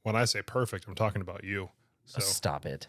When I say perfect, I'm talking about you. So. Stop it.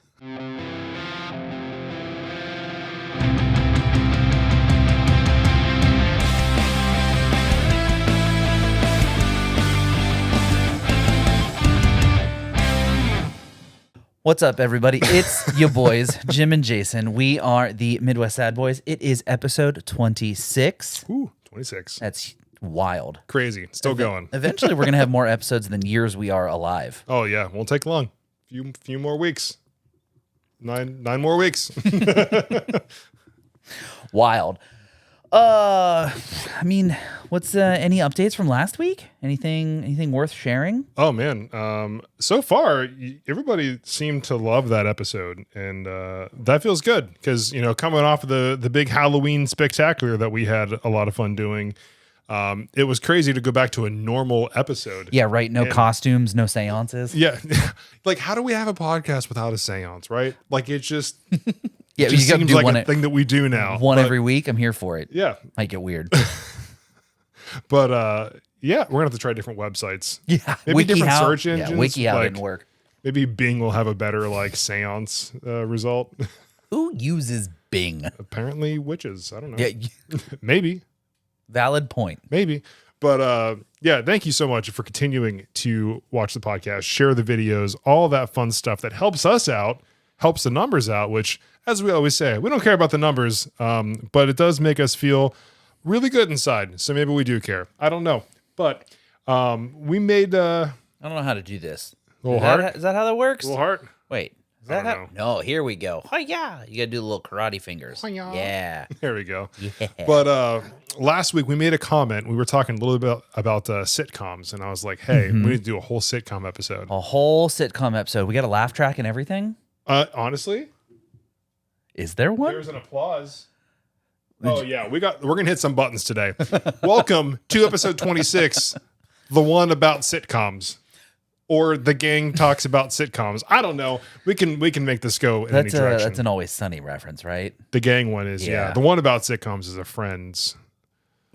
What's up, everybody? It's your boys, Jim and Jason. We are the Midwest Sad Boys. It is episode 26. Ooh, 26. That's wild. Crazy. Still going. Eventually, we're going to have more episodes than years we are alive. Oh, yeah. Won't take long. Few more weeks. Nine more weeks. Wild. I mean, what's any updates from last week? Anything worth sharing? Oh man. So far everybody seemed to love that episode, and that feels good because, you know, coming off of the big Halloween spectacular that we had a lot of fun doing, it was crazy to go back to a normal episode. Yeah, right. No costumes, no seances. Yeah. Like, how do we have a podcast without a seance, right? Like, it just Yeah, it just you got to seems do like one a thing that we do now. One every week. I'm here for it. Yeah. Might get weird. But yeah, we're gonna have to try different websites. Yeah, maybe different search engines. Yeah, WikiHow like, didn't work. Maybe Bing will have a better like seance result. Who uses Bing? Apparently witches. I don't know. Yeah, Maybe. valid point. Maybe. But yeah, thank you so much for continuing to watch the podcast, share the videos, all that fun stuff that helps us out, helps the numbers out, which, as we always say, we don't care about the numbers, but it does make us feel really good inside. So maybe we do care. I don't know. But we made I don't know how to do this. Little heart? Is that how that works? little heart. Wait, is that I how? don't No, here we go. Oh yeah, you gotta do the little karate fingers. Hi-ya. Yeah. There we go. Yeah. But last week we made a comment. We were talking a little bit about sitcoms, and I was like, hey, we need to do a whole sitcom episode. A whole sitcom episode. We got a laugh track and everything. Honestly, Is there one? there's an applause. Oh yeah, we're gonna hit some buttons today. Welcome to episode 26, the one about sitcoms, or the gang talks about sitcoms. I don't know. We can make this go in any direction. That's an Always Sunny reference, right? The gang one is yeah. The one about sitcoms is a Friends.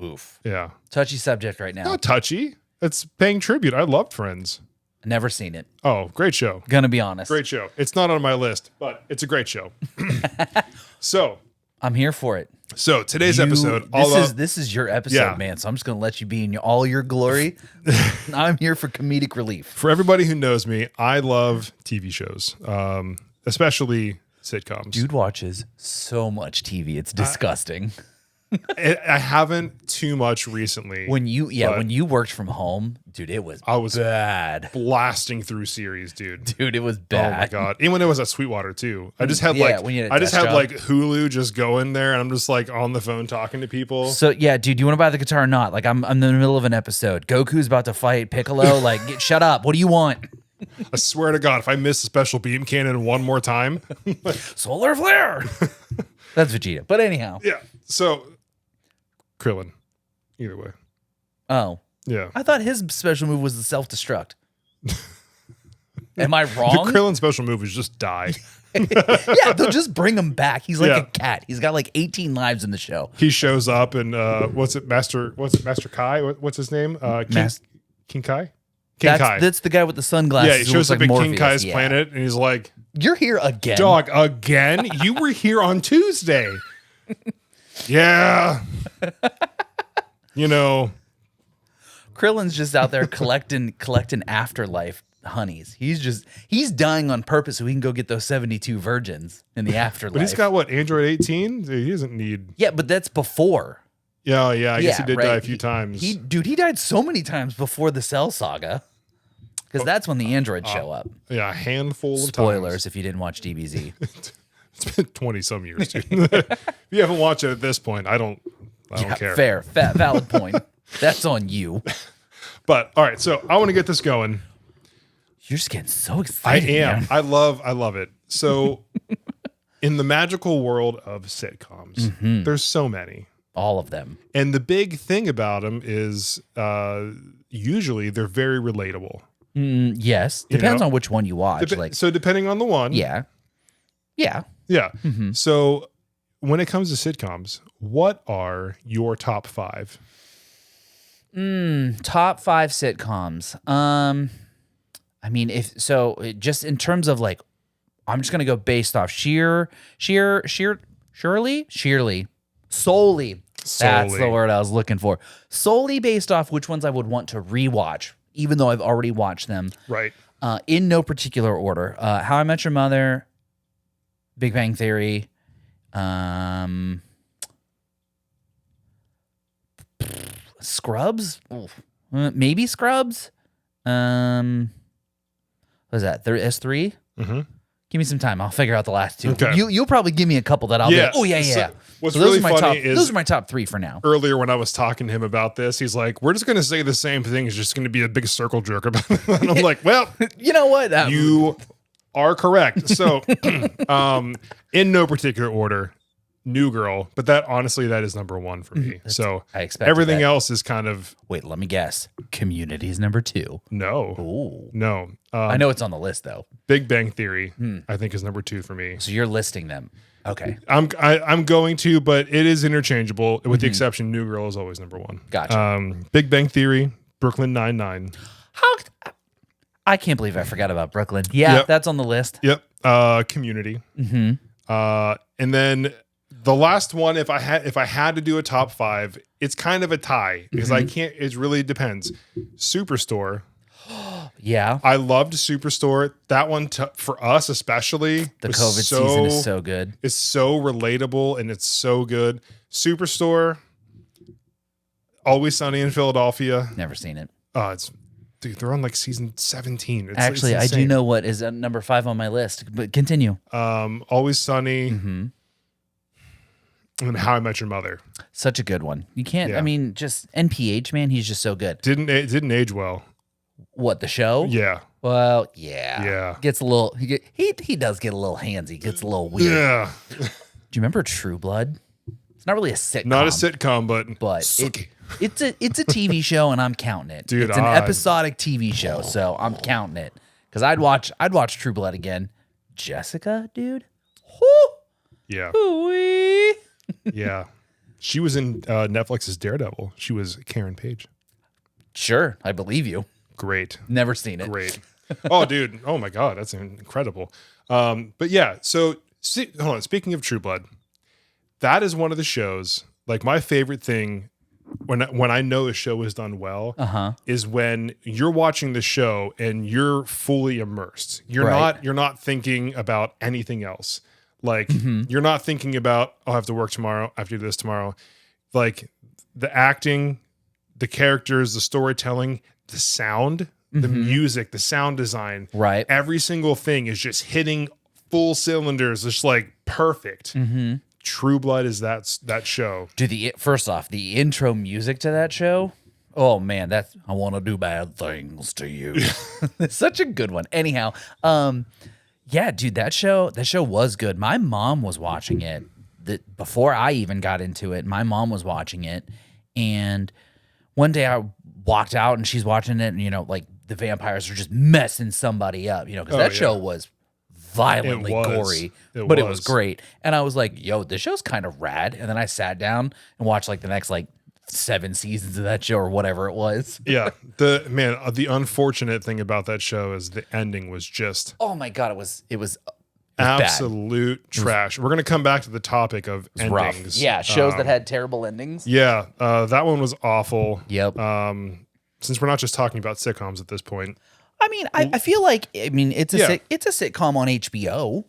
Oof. Yeah, Touchy subject right now. not touchy. It's paying tribute. I loved Friends. Never seen it. Oh, great show. Gonna be honest. Great show. It's not on my list, but it's a great show. So I'm here for it. So today's episode, this is your episode, Yeah. man. So I'm just gonna let you be in all your glory. I'm here for comedic relief. for everybody who knows me, I love TV shows, especially sitcoms. Dude watches so much TV. It's disgusting. I haven't too much recently. when you worked from home, dude, I was bad. Blasting through series, dude. Dude, it was Oh my bad. god! Even when it was at Sweetwater too, I just had when you had a desk job. like Hulu just going there, and I'm just like on the phone talking to people. So yeah, dude, do you want to buy the guitar or not? Like I'm in the middle of an episode. Goku's about to fight Piccolo. Like, shut up. What do you want? I swear to God, if I miss a special beam cannon one more time, Solar flare. That's Vegeta. But anyhow. yeah. So Krillin, either way, Oh. yeah. I thought his special move was the self-destruct. Am I wrong? Krillin's special move is just die. Yeah, they'll just bring him back. He's like Yeah. a cat. He's got like 18 lives in the show. He shows up and Master Kai? What's his name? King Kai? King Kai. That's the guy with the sunglasses. Yeah, he who shows looks up like at King Morpheus. Kai's Yeah. planet and he's like, You're here again. dog, again? You were here on Tuesday. Yeah. You know, Krillin's just out there collecting afterlife honeys. He's dying on purpose so he can go get those 72 virgins in the afterlife. but he's got what, Android 18? He doesn't need. Yeah, but that's before. Yeah, I guess he did right. die a few times. He died so many times before the Cell Saga. Because that's when the androids show up. Yeah, a handful of Spoilers times. if you didn't watch DBZ. It's been 20 some years, dude. If you haven't watched it at this point, I don't care. Fair. Valid point. That's on you. But all right, so I want to get this going. You're just getting so I excited. am. Man. I love it. So in the magical world of sitcoms, there's so many. All of them. And the big thing about them is usually they're very relatable. Yes. Depends know? on which one you watch. So depending on the one. Yeah. Yeah. Yeah. So when it comes to sitcoms, what are your top 5? Top 5 sitcoms. I mean, just in terms of like, I'm just gonna go based off solely. That's the word I was looking for. Solely based off which ones I would want to rewatch, even though I've already watched them. Right. In no particular order. How I Met Your Mother, Big Bang Theory, Scrubs, maybe Scrubs. What was that? S3? Mm-hmm. Give me some time. I'll figure out the last two. Okay. You'll probably give me a couple that I'll be like, oh yeah. So what's So those really are my funny top, is those are my top 3 for now. earlier when I was talking to him about this, he's like, "We're just going to say the same thing. It's just going to be a big circle jerk about it." And I'm like, "Well, You know what? you are correct." So, in no particular order, New Girl, but that honestly, that is number 1 for me. So I expected everything that. else is kind of Wait, let me guess. Community's number 2. no, Ooh. no. I know it's on the list though. Big Bang Theory, I think, is number 2 for me. So you're listing them. Okay. I'm going to, but it is interchangeable with the exception New Girl is always number 1. Gotcha. Big Bang Theory, Brooklyn Nine-Nine. I can't believe I forgot about Brooklyn. Yeah, Yep. that's on the list. Yep. Community. And then the last one, if I had to do a top 5, it's kind of a tie because I can't. It really depends. Superstore. Yeah. I loved Superstore. That one for us especially. The was COVID season is so good. It's so relatable and it's so good. Superstore. Always Sunny in Philadelphia. Never seen it. Dude, they're on like season 17. Actually, I do know what is at number 5 on my list, but continue. Always Sunny. And How I Met Your Mother. Such a good one. You can't. Yeah. I mean, just NPH, man. He's just so good. Didn't age well. What, the show? Yeah. Well, yeah. Yeah. Gets a little. He does get a little handsy. Gets a little weird. Yeah. Do you remember True Blood? It's not really a sitcom. Not a sitcom, but it's a TV show, and I'm counting it. Dude, it's an episodic TV show, so I'm counting it because I'd watch True Blood again. Jessica, dude. Whoo! Yeah. Ooh-wee. Yeah. She was in Netflix's Daredevil. She was Karen Page. Sure, I believe you. Great. Never seen it. Great. Oh, dude. Oh my God. That's incredible. But yeah, so hold on. Speaking of True Blood, that is one of the shows, like my favorite thing when I know a show is done well is when you're watching the show and you're fully immersed. You're not thinking about anything else. Like you're not thinking about, oh, I have to work tomorrow. I have to do this tomorrow. Like the acting, the characters, the storytelling, the sound, the music, the sound design, Right. every single thing is just hitting full cylinders. It's like perfect. True Blood is that show. Dude, first off, the intro music to that show. Oh man, that's I want to do bad things to you. It's such a good one. Anyhow, yeah, dude, that show was good. My mom was watching it before I even got into it. My mom was watching it, and one day I walked out and she's watching it, and like the vampires are just messing somebody up, because that show was violently gory, but it was great. And I was like, yo, this show's kind of rad. And then I sat down and watched like the next 7 seasons of that show or whatever it was. Yeah. The unfortunate thing about that show is the ending was just, oh my God, it was absolute trash. We're going to come back to the topic of endings. Rough. Yeah. Shows that had terrible endings. Yeah. That one was awful. Yep. Since we're not just talking about sitcoms at this point. I mean, I feel like it's a sitcom on HBO.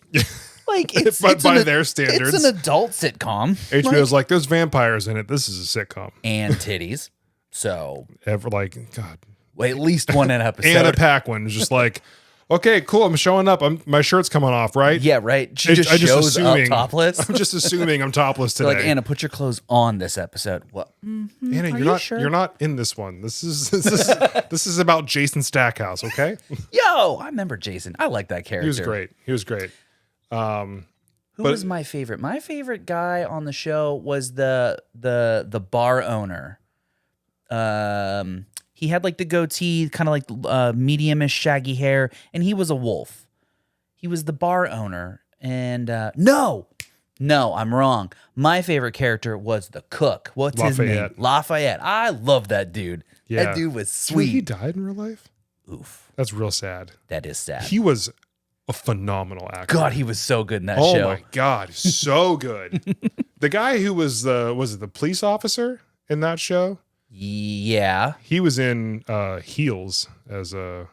Like it's by their standards, it's an adult sitcom. HBO's like there's vampires in it. This is a sitcom and titties. So God, at least one an episode. Anna Paquin is just like, okay, cool. I'm showing up. My shirt's coming off, right? Yeah, right. She just shows up topless. I'm just assuming I'm topless today. Like, Anna, put your clothes on this episode. What? Anna, you're not in this one. This is about Jason Stackhouse, okay? Yo, I remember Jason. I like that character. He was great. Who was my favorite? My favorite guy on the show was the bar owner. He had like the goatee, kind of like medium-ish shaggy hair, and he was a wolf. He was the bar owner. And no, I'm wrong. My favorite character was the cook. What's his name? Lafayette. I love that dude. Yeah. That dude was sweet. He died in real life? Oof. That's real sad. That is sad. He was a phenomenal actor. God, he was so good in that Oh show. my God, so good. The guy who was the police officer in that show? Yeah. He was in Heels as a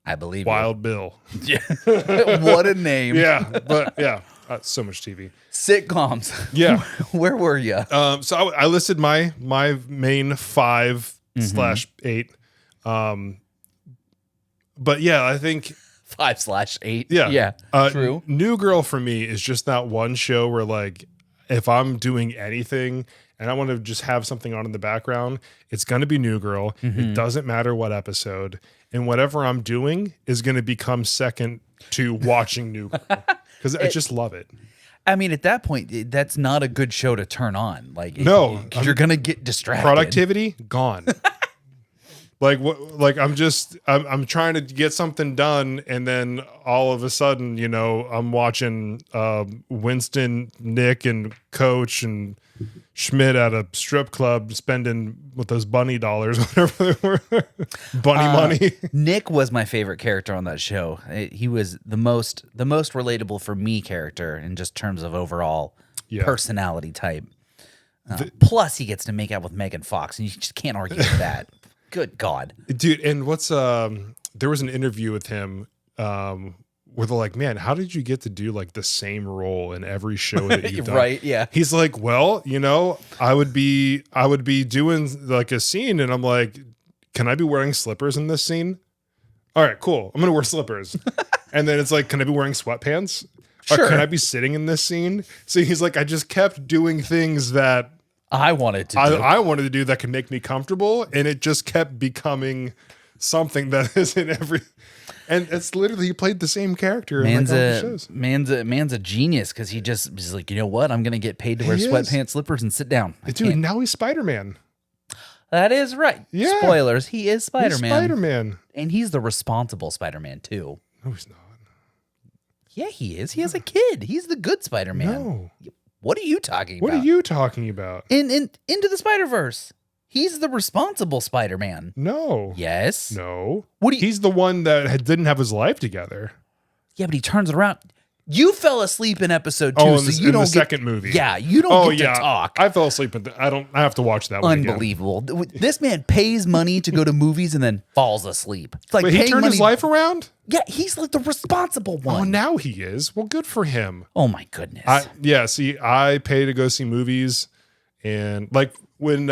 I believe Wild Bill. you. What a name. Yeah, but yeah, so much TV. Sitcoms. Yeah. Where were you? So I listed my main 5/8. But yeah, I think 5/8. yeah, Yeah. True. New Girl for me is just that one show where like if I'm doing anything and I want to just have something on in the background, it's going to be New Girl. It doesn't matter what episode, and whatever I'm doing is going to become second to watching New Girl because I just love it. I mean, at that point, that's not a good show to turn on. Like, No, 'cause you're gonna get distracted. Productivity gone. Like what? Like I'm trying to get something done, and then all of a sudden, you know, I'm watching Winston, Nick, and Coach and Schmidt at a strip club spending with those bunny dollars, whatever they were, bunny money. Nick was my favorite character on that show. He was the most relatable for me character in just terms of overall personality type. Plus, he gets to make out with Megan Fox, and you just can't argue with that. Good God, dude! And what's there was an interview with him where they're like, "Man, how did you get to do like the same role in every show that you've done?" Right? Yeah. He's like, "Well, you know, I would be doing like a scene, and I'm like, can I be wearing slippers in this scene? All right, cool. I'm gonna wear slippers." And then it's like, can I be wearing sweatpants? Sure. Or can I be sitting in this scene? So he's like, I just kept doing things that I wanted to do. I wanted to do that could make me comfortable, and it just kept becoming something that is in every. And it's literally he played the same character in like all the shows. Man's a genius because he's like, you know what? I'm gonna get paid to wear He is. sweatpants, slippers, and sit down. Dude, now he's Spider-Man. That is right. Yeah. Spoilers. He is Spider-Man. He's Spider-Man. And he's the responsible Spider-Man too. No, he's not. Yeah, he is. He has a kid. He's the good Spider-Man. No. What are you talking What about? are you talking about? In Into the Spider-Verse. He's the responsible Spider-Man. No. Yes. No. What do you- He's the one that didn't have his life together. Yeah, but he turns it around. You fell asleep in episode 2, In so the, you in don't the get, second movie. Yeah, you don't get to talk. I fell asleep. I have to watch that one again. Unbelievable. This man pays money to go to movies and then falls asleep. It's like Wait, he paying turned money. his life around? Yeah, he's like the responsible Oh, one. now he is. Well, good for him. Oh my goodness. See, I pay to go see movies, and like when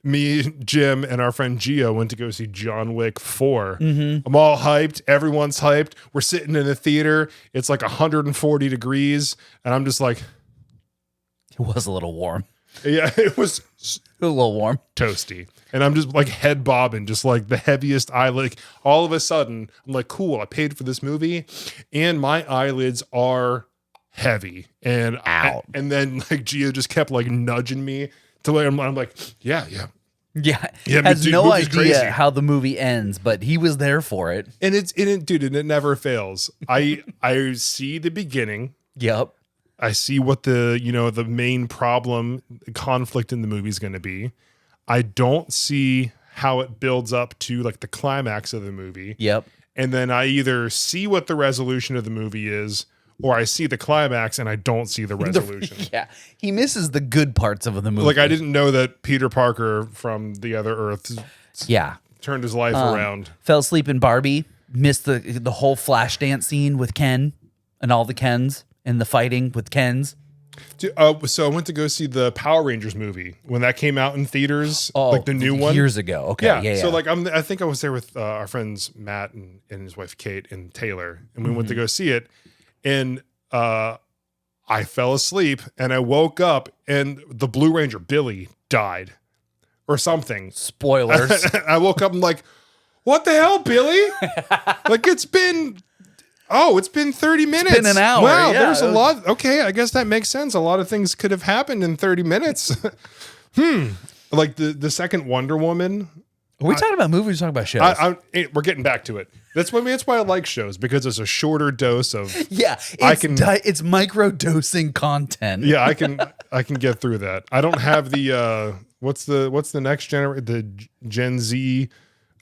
me, Jim, and our friend Gio went to go see John Wick 4. I'm all hyped. Everyone's hyped. We're sitting in a theater. It's like 140 degrees, and I'm just like, It was a little warm. yeah, it was A little warm. toasty. And I'm just like head bobbing, just like the heaviest eyelid. All of a sudden, I'm like, cool, I paid for this movie, and my eyelids are heavy. And Ow. and then like Gio just kept like nudging me to where I'm like, yeah. Yeah. Yeah, Has dude, no movie's idea crazy. how the movie ends, but he was there for it. And dude, and it never fails. I see the beginning. Yep. I see what the main problem, conflict in the movie is going to be. I don't see how it builds up to like the climax of the movie. Yep. And then I either see what the resolution of the movie is, or I see the climax and I don't see the resolution. Yeah. He misses the good parts of the movie. Like I didn't know that Peter Parker from the other Earth Yeah. turned his life around. Fell asleep in Barbie. Missed the whole flash dance scene with Ken and all the Kens and the fighting with Kens. So I went to go see the Power Rangers movie when that came out in theaters, Oh, like the new one years ago. Okay. Yeah. So like I think I was there with our friends Matt and his wife Kate and Taylor, and we went to go see it, and I fell asleep and I woke up and the Blue Ranger Billy died or something. Spoilers. I woke up and like, what the hell, Billy? Like it's been 30 minutes. been an hour, Wow, yeah. there's a lot. Okay, I guess that makes sense. A lot of things could have happened in 30 minutes. Like the second Wonder Woman. Are we talking about movies or talking about shows? We're getting back to it. That's why I like shows, because it's a shorter dose of. Yeah, it's micro dosing content. Yeah, I can get through that. I don't have the what's the next generation, the Gen Z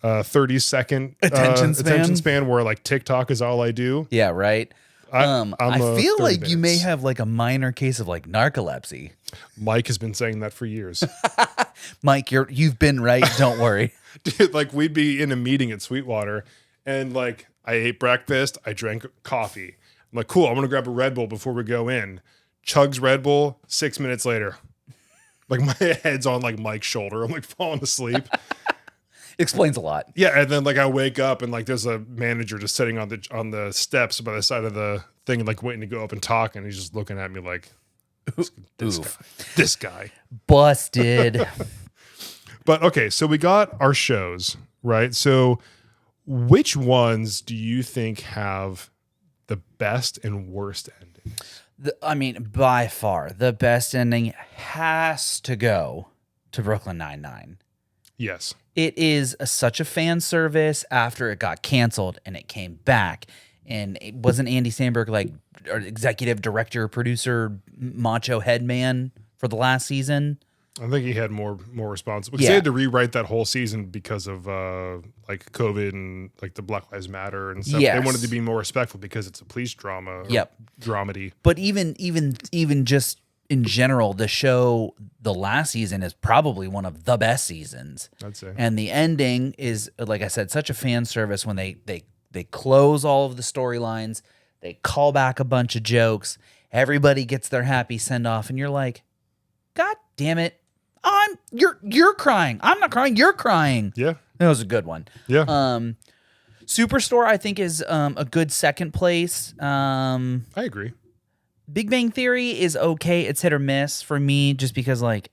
30-second Attention span? where like TikTok is all I do. Yeah, right. I'm I a feel 30 like you may minutes. have like a minor case of like narcolepsy. Mike has been saying that for years. Mike, you've been right. Don't worry. Dude, like we'd be in a meeting at Sweetwater and like I ate breakfast, I drank coffee. I'm like, cool, I'm gonna grab a Red Bull before we go in. Chugs Red Bull, 6 minutes later. Like my head's on like Mike's shoulder. I'm like falling asleep. Explains a lot. Yeah, and then like I wake up and like there's a manager just sitting on the steps by the side of the thing, like waiting to go up and talk, and he's just looking at me like this guy. Busted. But okay, so we got our shows, right? So which ones do you think have the best and worst endings? I mean, by far, the best ending has to go to Brooklyn Nine-Nine. Yes. It is such a fan service after it got canceled and it came back. And it wasn't Andy Samberg like executive director, producer, macho head man for the last season? I think he had more responsible because they had to rewrite that whole season because of like COVID and like the Black Lives Matter and stuff. Yes. They wanted to be more respectful because it's a police drama. Yep. Dramedy. But even just in general, the show, the last season is probably one of the best seasons. I'd say. And the ending is, like I said, such a fan service when they close all of the storylines, they call back a bunch of jokes, everybody gets their happy send off, and you're like, God damn it. You're crying. I'm not crying. You're crying. Yeah. That was a good one. Yeah. Superstore, I think, is a good second place. I agree. Big Bang Theory is okay. It's hit or miss for me, just because like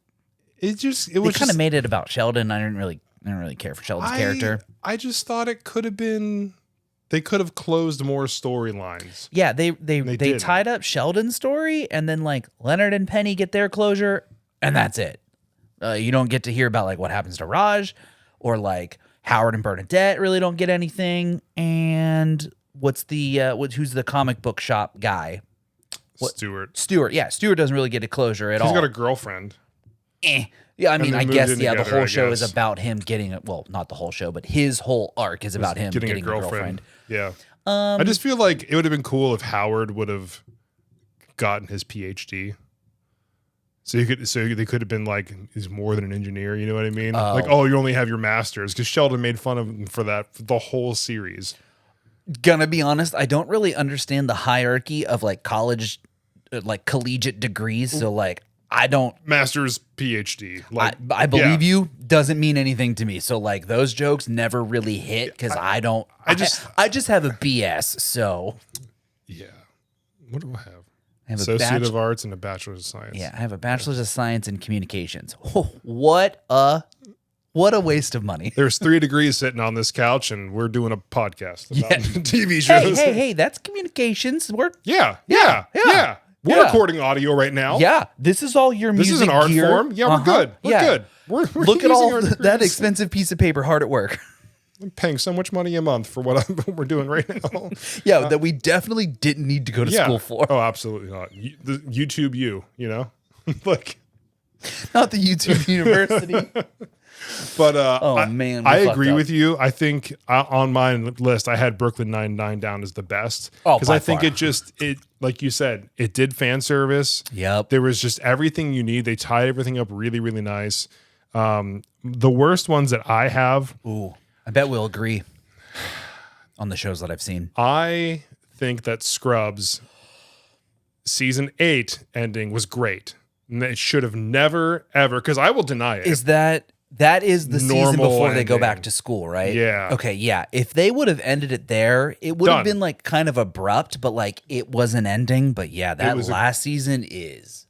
It they was kind of made it about Sheldon. I didn't really care for Sheldon's character. I just thought it could have been. They could have closed more storylines. Yeah, they didn't. tied up Sheldon's story, and then like Leonard and Penny get their closure, and that's it. You don't get to hear about like what happens to Raj, or like Howard and Bernadette really don't get anything. And who's the comic book shop guy? Stewart. Yeah, Stewart doesn't really get a closure at all. He's got a girlfriend. Yeah, I mean, I guess the together, whole show guess. is about him getting not the whole show, but his whole arc is about him getting a girlfriend. Yeah. I just feel like it would have been cool if Howard would have gotten his PhD. So they could have been like, he's more than an engineer, you know what I mean? Like, you only have your master's, because Sheldon made fun of him for that for the whole series. Gonna be honest, I don't really understand the hierarchy of like college, like collegiate degrees. So like, I don't Master's, PhD. Like, I believe you doesn't mean anything to me. So like those jokes never really hit because I just have a BS. So yeah. What do I have? I have Associate of Arts and a Bachelor's of Science. Yeah, I have a Bachelor's of Science in Communications. Oh, what a waste of money. There's 3 degrees sitting on this couch, and we're doing a podcast about TV shows. Hey, that's communications. Yeah. We're recording audio right now. Yeah, this is all your music This is an art gear. form. Yeah, we're good. We're good. We're Look at using all our that degrees. expensive piece of paper hard at work. I'm paying so much money a month for what we're doing right now. Yeah, that we definitely didn't need to go to school for. Oh, absolutely not. The YouTube you know? Like, not the YouTube University. But man, I agree with you. I think on my list, I had Brooklyn Nine-Nine down as the best. Because I think it like you said, it did fan service. Yep. There was just everything you need. They tied everything up really, really nice. The worst ones that I have. Ooh, I bet we'll agree on the shows that I've seen. I think that Scrubs season 8 ending was great. And it should have never, ever, because I will deny it. That is the season before they go ending. back to school, right? Yeah. Okay, yeah. If they would have ended it there, it would have been like kind of abrupt, but like it was an ending. But yeah, that last season is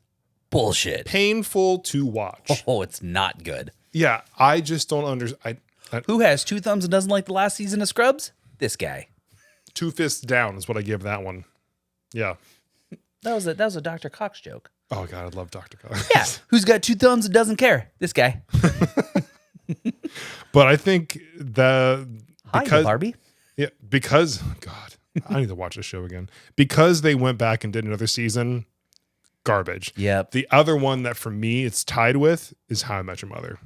bullshit. Painful to watch. Oh, it's not good. Yeah, I just don't understand. Who has 2 thumbs and doesn't like the last season of Scrubs? This guy. 2 fists down is what I give that one. Yeah. That was a Dr. Cox joke. Oh God, I love Dr. Cox. Yeah. Who's got 2 thumbs and doesn't care? This guy. But I think Hi, Barbie. Yeah, because God, I need to watch this show again. Because they went back and did another season, garbage. Yep. The other one that for me it's tied with is How I Met Your Mother.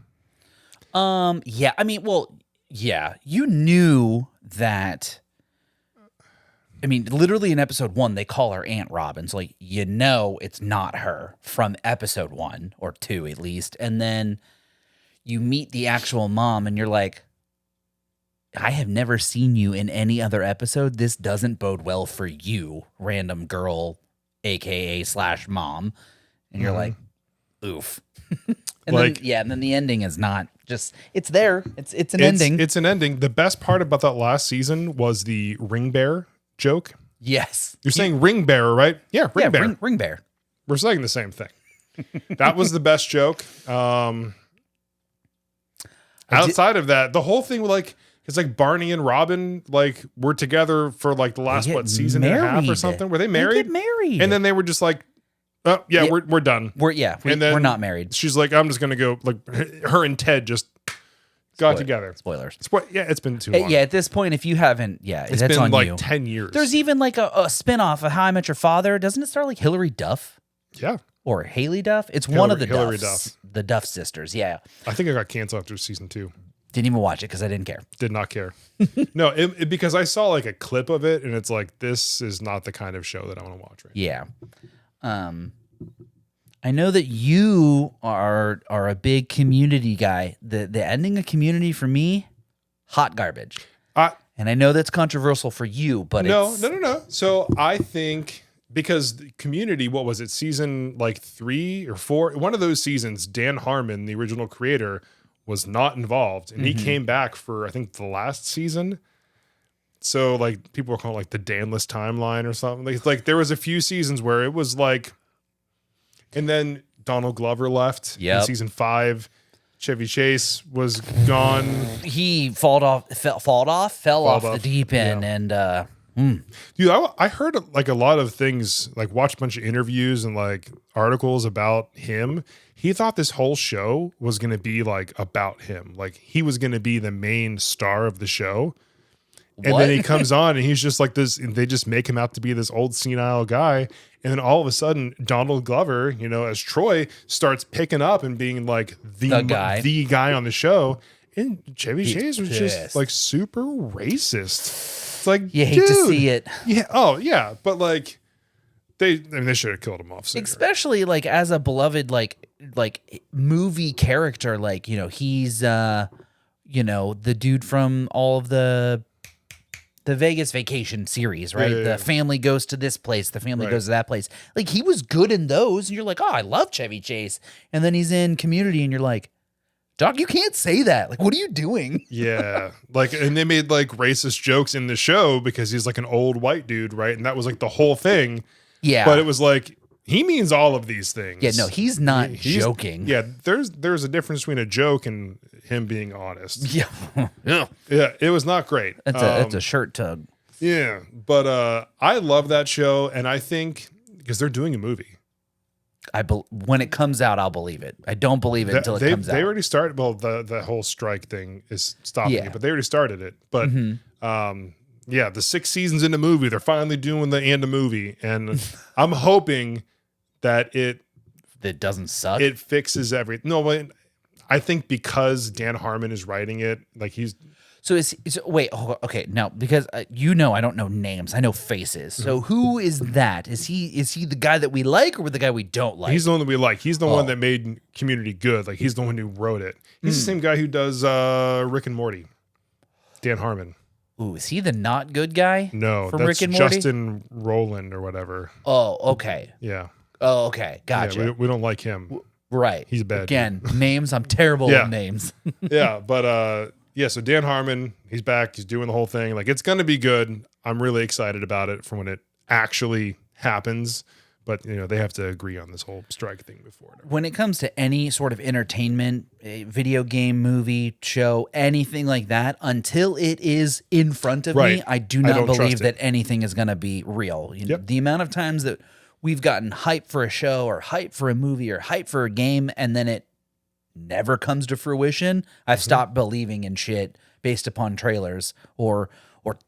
Yeah. I mean, well, Yeah, you knew that. I mean, literally in episode 1, they call her Aunt Robin. So, like, you know it's not her from episode 1 or 2 at least. And then you meet the actual mom and you're like, I have never seen you in any other episode. This doesn't bode well for you, random girl, AKA / mom. And you're like, oof. And Like- and then the ending is not just, it's there. It's an ending. It's an ending. The best part about that last season was the ring bear joke. Yes. You're saying ring bearer, right? Yeah, ring bear. Ring bear. We're saying the same thing. That was the best joke. Outside of that, the whole thing, like, it's like Barney and Robin, like, were together for like the last get season and a half or married. something. Were they They married? get married. And then they were just like, oh yeah, Yeah. we're done. We're not married. She's like, I'm just gonna go. Like, her and Ted just got together. Spoilers. Yeah, it's been too long. Yeah, at this point, if you haven't, it's that's been on like you. 10 years. There's even like a spin-off of How I Met Your Father. Doesn't it start like Hillary Duff yeah, or Haley Duff? It's one of the Hillary Duffs. The Duff sisters. Yeah. I think I got canceled after season 2. Didn't even watch it because I didn't care. Did not care. No, because I saw like a clip of it, and it's like, this is not the kind of show that I want to watch right Yeah. I know that you are a big Community guy. The ending of Community for me, hot garbage. now. And I know that's controversial for you, but No. it's, So I think because the Community, what was it, season like 3 or 4? One of those seasons, Dan Harmon, the original creator, was not involved, and he came back for, I think, the last season. So like people were calling it like the Danless timeline or something. Like there was a few seasons where it was like, and then Donald Glover left in Yep. season 5. Chevy Chase was gone. he fell off the off, deep end, and Dude, I heard like a lot of things, like watched a bunch of interviews and like articles about him. He thought this whole show was going to be like about him. Like he was going to be the main star of the show. And What? then he comes on and he's just like this, and they just make him out to be this old senile guy. And then all of a sudden, Donald Glover, as Troy, starts picking up and being like the guy on the show. And Chevy Chase was just pissed. like super racist. It's like, you hate to dude. see it. Yeah. Oh, yeah. But like, they should have killed him off sooner. Especially like as a beloved like movie character, like he's the dude from all of the Vegas Vacation series, right? Yeah. The family goes to this place, the family Right. goes to that place. Like he was good in those, and you're like, oh, I love Chevy Chase. And then he's in Community, and you're like, Doc, you can't say that. Like, what are you doing? Yeah. Like, and they made like racist jokes in the show because he's like an old white dude, right? And that was like the whole thing. Yeah, But it was like, he means all of these things. yeah, no, he's not He's- joking. Yeah, there's a difference between a joke and him being honest. yeah, yeah. Yeah, it was not great. That's a shirt tug. Yeah, but I love that show, and I think because they're doing a movie. When it comes out, I'll believe it. I don't believe it until it comes out. They already started. Well, the whole strike thing is stopping Yeah. it, but they already started it. But yeah, the 6 seasons in the movie, they're finally doing the end of movie, and I'm hoping that it doesn't suck. fixes everything. No, but I think because Dan Harmon is writing it, like he's Wait, okay, now because I don't know names, I know faces. So who is that? Is he the guy that we like or the guy we don't like? he's the one that we like. He's the one that made Community good. Like he's the one who wrote it. He's the same guy who does Rick and Morty. Dan Harmon. Ooh, is he the not good guy? No, from that's Rick and Morty. Justin Rowland or whatever. Oh, okay. Yeah. Oh, okay. Gotcha. Yeah, we don't like him. Right. He's bad. Again, names. I'm terrible Yeah. with names. Yeah, but yeah, so Dan Harmon, he's back. He's doing the whole thing. Like it's gonna be good. I'm really excited about it for when it actually happens. But they have to agree on this whole strike thing before. When it comes to any sort of entertainment, video game, movie, show, anything like that, until it is in front of me, Right. I do I not don't believe trust that it. anything is going to be real. Yep. The amount of times that we've gotten hype for a show or hype for a movie or hype for a game, and then it never comes to fruition, I've stopped believing in shit based upon trailers or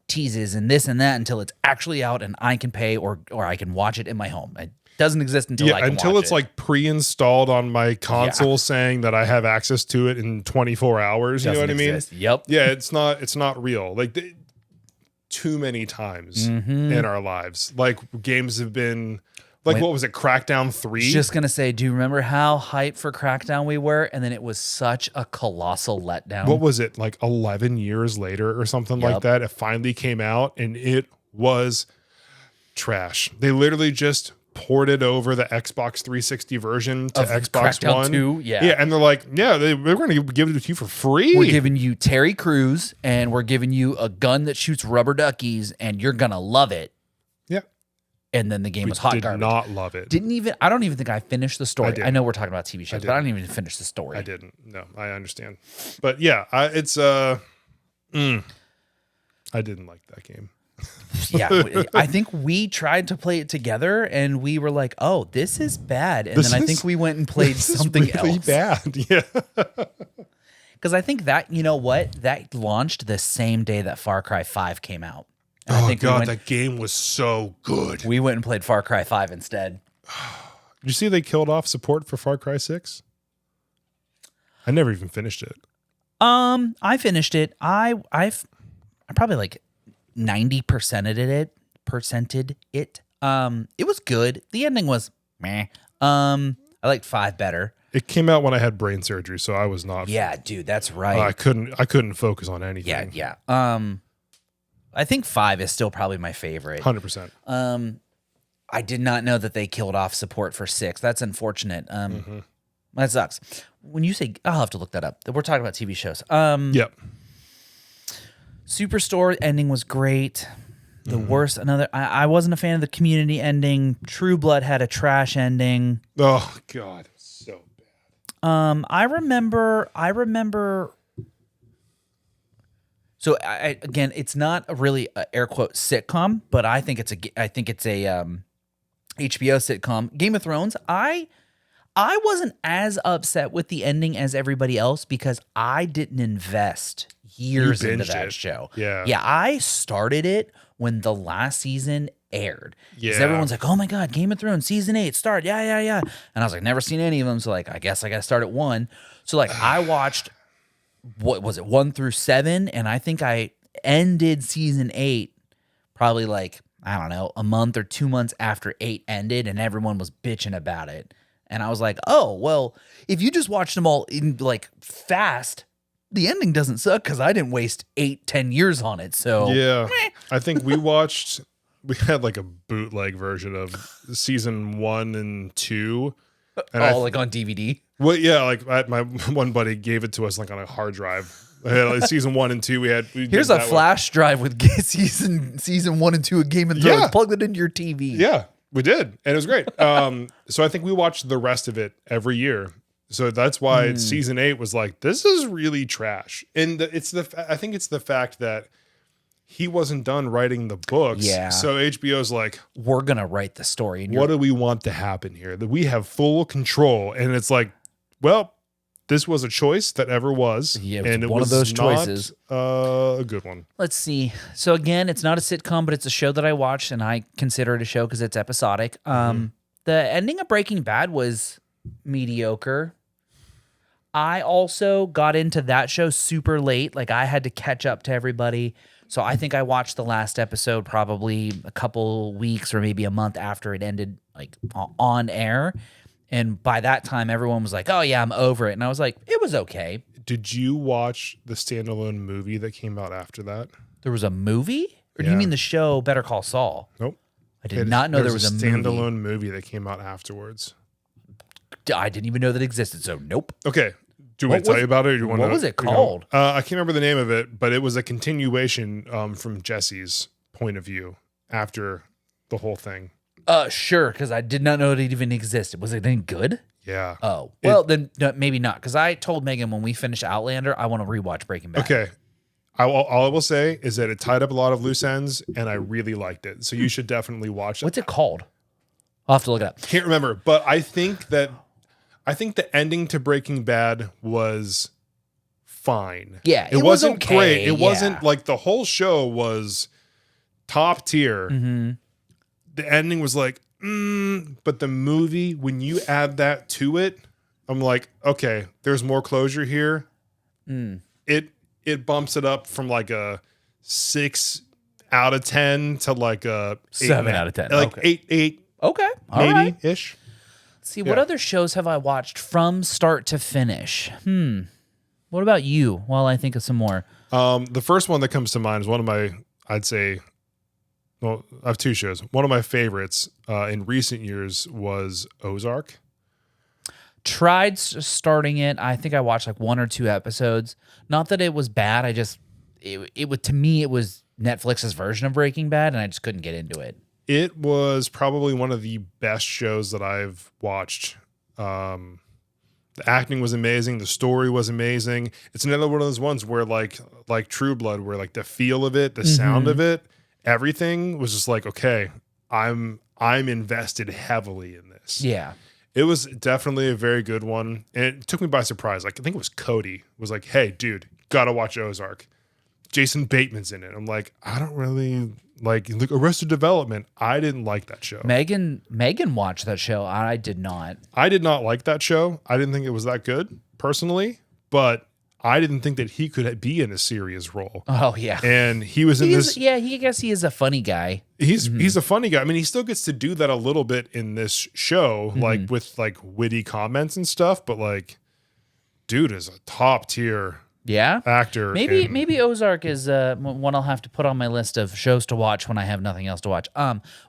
teases and this and that until it's actually out and I can pay or I can watch it in my home. Doesn't exist until I can until watch it's it. like pre-installed on my console saying that I have access to it in 24 hours. You know what I mean? Exist. Yep. Yeah, it's not real. Like too many times in our lives. Like games have been like, what was it? Crackdown 3? Just going to say, do you remember how hyped for Crackdown we were? And then it was such a colossal letdown. What was it? Like 11 years later or something like that. It finally came out and it was trash. They literally just ported over the Xbox 360 version to Xbox Crackdown One. 2, yeah. And they're like, yeah, we're going to give it to you for free. We're giving you Terry Crews and we're giving you a gun that shoots rubber duckies and you're going to love it. Yeah. And then the game was hot did garbage. not love it. I don't even think I finished the story. did. I know we're talking about TV shows, but I didn't even finish the story. I didn't. No, I understand. But yeah, I didn't like that game. Yeah, I think we tried to play it together and we were like, oh, this is bad. And then I think we went and played something really else. bad. Yeah. Because I think that, you know what? That launched the same day that Far Cry 5 came out. And I think that game was so good. we went and played Far Cry 5 instead. Did you see they killed off support for Far Cry 6? I never even finished it. I finished it. I probably like 90%ed it. It was good. The ending was meh. I liked 5 better. It came out when I had brain surgery, so I was not. Yeah, dude, that's right. I couldn't focus on anything. Yeah. I think 5 is still probably my favorite. 100%. I did not know that they killed off support for 6. That's unfortunate. That sucks. When you say, I'll have to look that up. We're talking about TV shows. Yep. Superstore ending was great. The worst, I wasn't a fan of the Community ending. True Blood had a trash ending. Oh God, so bad. I remember. So again, it's not a really air quote sitcom, but I think it's a HBO sitcom. Game of Thrones. I wasn't as upset with the ending as everybody else because I didn't invest years into that show. Yeah. I started it when the last season aired. Because Yeah. everyone's like, "Oh my God, Game of Thrones season 8 start!" Yeah. And I was like, never seen any of them, so like, I guess I got to start at 1. So like, I watched. What was it, 1 through 7? And I think I ended season 8 probably like, I don't know, a month or 2 months after 8 ended, and everyone was bitching about it. And I was like, oh, well, if you just watch them all in like fast, the ending doesn't suck because I didn't waste 8-10 years on it. So Yeah. I think we had like a bootleg version of season 1 and 2. And like on DVD. Well, yeah, like my one buddy gave it to us like on a hard drive. Like season 1 and 2, Here's a flash drive with season 1 and 2 of Game of Thrones. Yeah. Plug it into your TV. Yeah, we did, and it was great. So I think we watched the rest of it every year. So that's why season 8 was like, this is really trash. And I think it's the fact that he wasn't done writing the books. Yeah. So HBO's like, We're gonna write the story. what do we want to happen here? That we have full control, and it's like, well, this was a choice that ever was. Yeah, and it one was of those not, choices. A good one. Let's see. So again, it's not a sitcom, but it's a show that I watched, and I consider it a show because it's episodic. The ending of Breaking Bad was mediocre. I also got into that show super late. Like I had to catch up to everybody. So I think I watched the last episode probably a couple weeks or maybe a month after it ended, like on air. And by that time, everyone was like, oh yeah, I'm over it. And I was like, it was okay. Did you watch the standalone movie that came out after that? There was a movie? Or do Yeah. you mean the show Better Call Saul? Nope. I did not know there was a standalone movie that came out afterwards. I didn't even know that existed. So nope. Okay. Do you want me to tell you about it? Or do you want What to, was it called? I can't remember the name of it, but it was a continuation from Jesse's point of view after the whole thing. Sure, because I did not know it even existed. Was it any good? Yeah. Oh, well, then no, maybe not. Because I told Megan when we finish Outlander, I want to rewatch Breaking Bad. Okay. All I will say is that it tied up a lot of loose ends, and I really liked it. So you should definitely watch it. What's it called? I'll have to look it up. Can't remember, but I think the ending to Breaking Bad was fine. Yeah, it was wasn't okay, great. It yeah. wasn't like the whole show was top tier. Mm-hmm. The ending was like, But the movie, when you add that to it, I'm like, okay, there's more closure here. It bumps it up from like a 6 out of 10 to like a 7 out of 10. like Okay. 8 Okay. All maybe right. ish. Let's see, what other shows have I watched from start to finish? What about you while I think of some more? The first one that comes to mind is one of my, I'd say, well, I have two shows. One of my favorites in recent years was Ozark. Tried starting it. I think I watched like 1 or 2 episodes. Not that it was bad. It would, to me, it was Netflix's version of Breaking Bad, and I just couldn't get into it. It was probably one of the best shows that I've watched. The acting was amazing. The story was amazing. It's another one of those ones where like True Blood, where like the feel of it, the sound of it, everything was just like, okay, I'm invested heavily in this. Yeah. It was definitely a very good one. And it took me by surprise. Like, I think it was Cody was like, hey, dude, gotta watch Ozark. Jason Bateman's in it. I'm like, I don't really like Arrested Development. I didn't like that show. Megan watched that show. I did not. I did not like that show. I didn't think it was that good personally, but I didn't think that he could be in a serious role. Oh yeah. And he was in this. Yeah, I guess he is a funny guy. He's a funny guy. I mean, he still gets to do that a little bit in this show, like with like witty comments and stuff. But like, dude is a top tier Yeah. actor. Maybe Ozark is one I'll have to put on my list of shows to watch when I have nothing else to watch.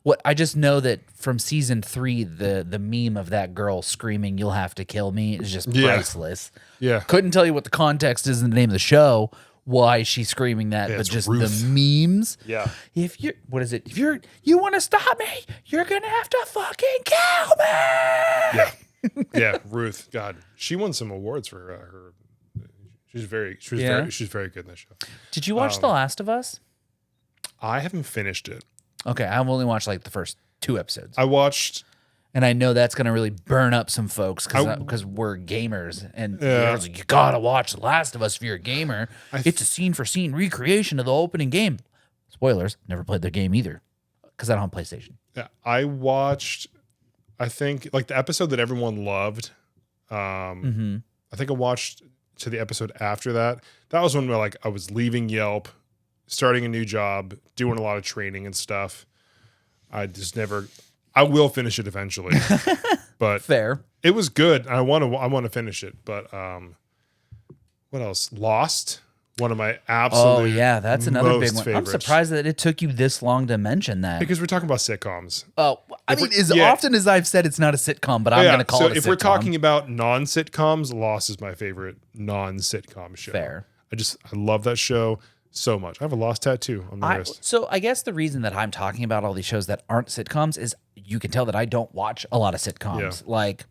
What I just know that from season 3, the meme of that girl screaming "You'll have to kill me" is just priceless. Yeah. Couldn't tell you what the context is in the name of the show, why she's screaming that, but it's just Ruth. the memes. Yeah. If you're, what is it? If you want to stop me, you're gonna have to fucking kill me. Yeah. Yeah. Ruth. God, she won some awards for her. She's very good in that show. Did you watch The Last of Us? I haven't finished it. Okay, I've only watched like the first 2 episodes. I watched. And I know that's going to really burn up some folks because we're gamers. And you got to watch The Last of Us if you're a gamer. It's a scene-for-scene recreation of the opening game. Spoilers, never played the game either because I don't have PlayStation. Yeah, I watched, I think, like the episode that everyone loved. I think I watched to the episode after that. That was when I was leaving Yelp, starting a new job, doing a lot of training and stuff. I will finish it eventually, but Fair. It was good. I want to finish it, but what else? Lost, one of my absolute Oh yeah, that's another big one. favorites. I'm surprised that it took you this long to mention that. Because we're talking about sitcoms. Oh, I mean, as often as I've said, it's not a sitcom, but I'm going to call it a sitcom. If we're talking about non-sitcoms, Lost is my favorite non-sitcom show. Fair. I love that show so much. I have a Lost tattoo on my wrist. So I guess the reason that I'm talking about all these shows that aren't sitcoms is you can tell that I don't watch a lot of sitcoms. Yeah. Like,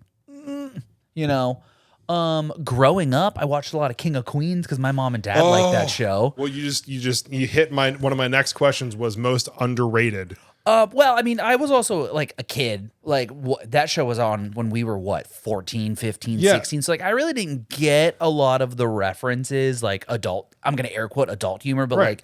growing up, I watched a lot of King of Queens because my mom and dad liked that show. Well, you hit one of my next questions was most underrated. Well, I mean, I was also like a kid. Like that show was on when we were 14, 15, 16. So like I really didn't get a lot of the references, like adult, I'm going to air quote adult humor, but Right.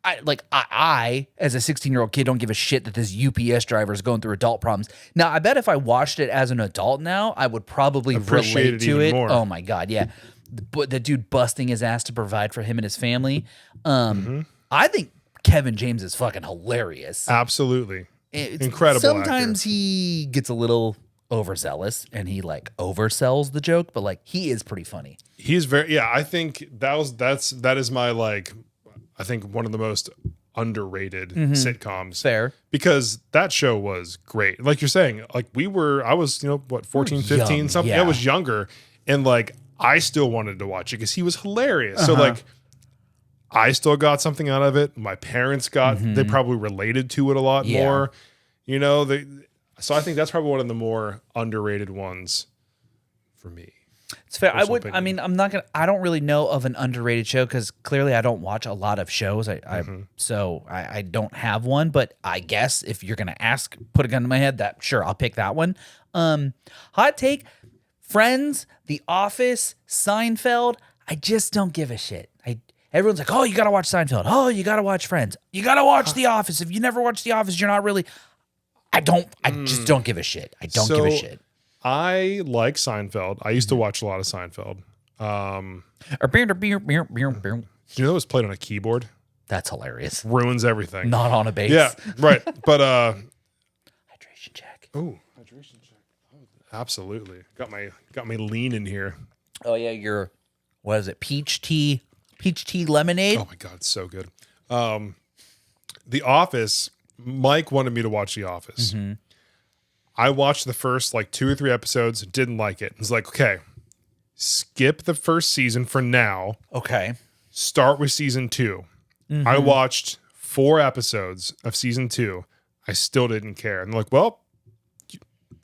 I as a 16-year-old kid don't give a shit that this UPS driver is going through adult problems. Now, I bet if I watched it as an adult now, I would probably Appreciate relate it to even it. more. Oh my God, yeah. The dude busting his ass to provide for him and his family. I think Kevin James is fucking hilarious. Absolutely. Incredible Sometimes actor. he gets a little overzealous and he like oversells the joke, but like he is pretty funny. He's very I think that is my I think one of the most underrated sitcoms. Fair. Because that show was great. Like you're saying, I was 14, 15, young, something. yeah. I was younger and I still wanted to watch it because he was hilarious. So I still got something out of it. My parents they probably related to it a lot more. So I think that's probably one of the more underrated ones for me. It's fair. Personal I don't really know of an underrated show because clearly I don't watch a lot of shows. So I don't have one, but I guess if you're going to ask, put a gun to my head, sure, I'll pick that one. Hot take, Friends, The Office, Seinfeld. I just don't give a shit. Everyone's like, oh, you got to watch Seinfeld. Oh, you got to watch Friends. You got to watch The Office. If you never watched The Office, you're not really... I just don't give a shit. I don't give a shit. I like Seinfeld. I used to watch a lot of Seinfeld. You know it was played on a keyboard? That's hilarious. Ruins everything. Not on a bass. Yeah, right. But Hydration check. oh, hydration check. Oh, absolutely. Got my lean in here. Oh yeah, your what is it? Peach tea lemonade. Oh my god, it's so good. The Office. Mike wanted me to watch The Office. Mm-hmm. I watched the first like 2 or 3 episodes, didn't like it. It's like, okay, skip the first season for now. Okay. Start with season 2. Mm-hmm. I watched 4 episodes of season 2. I still didn't care. And they're like, well,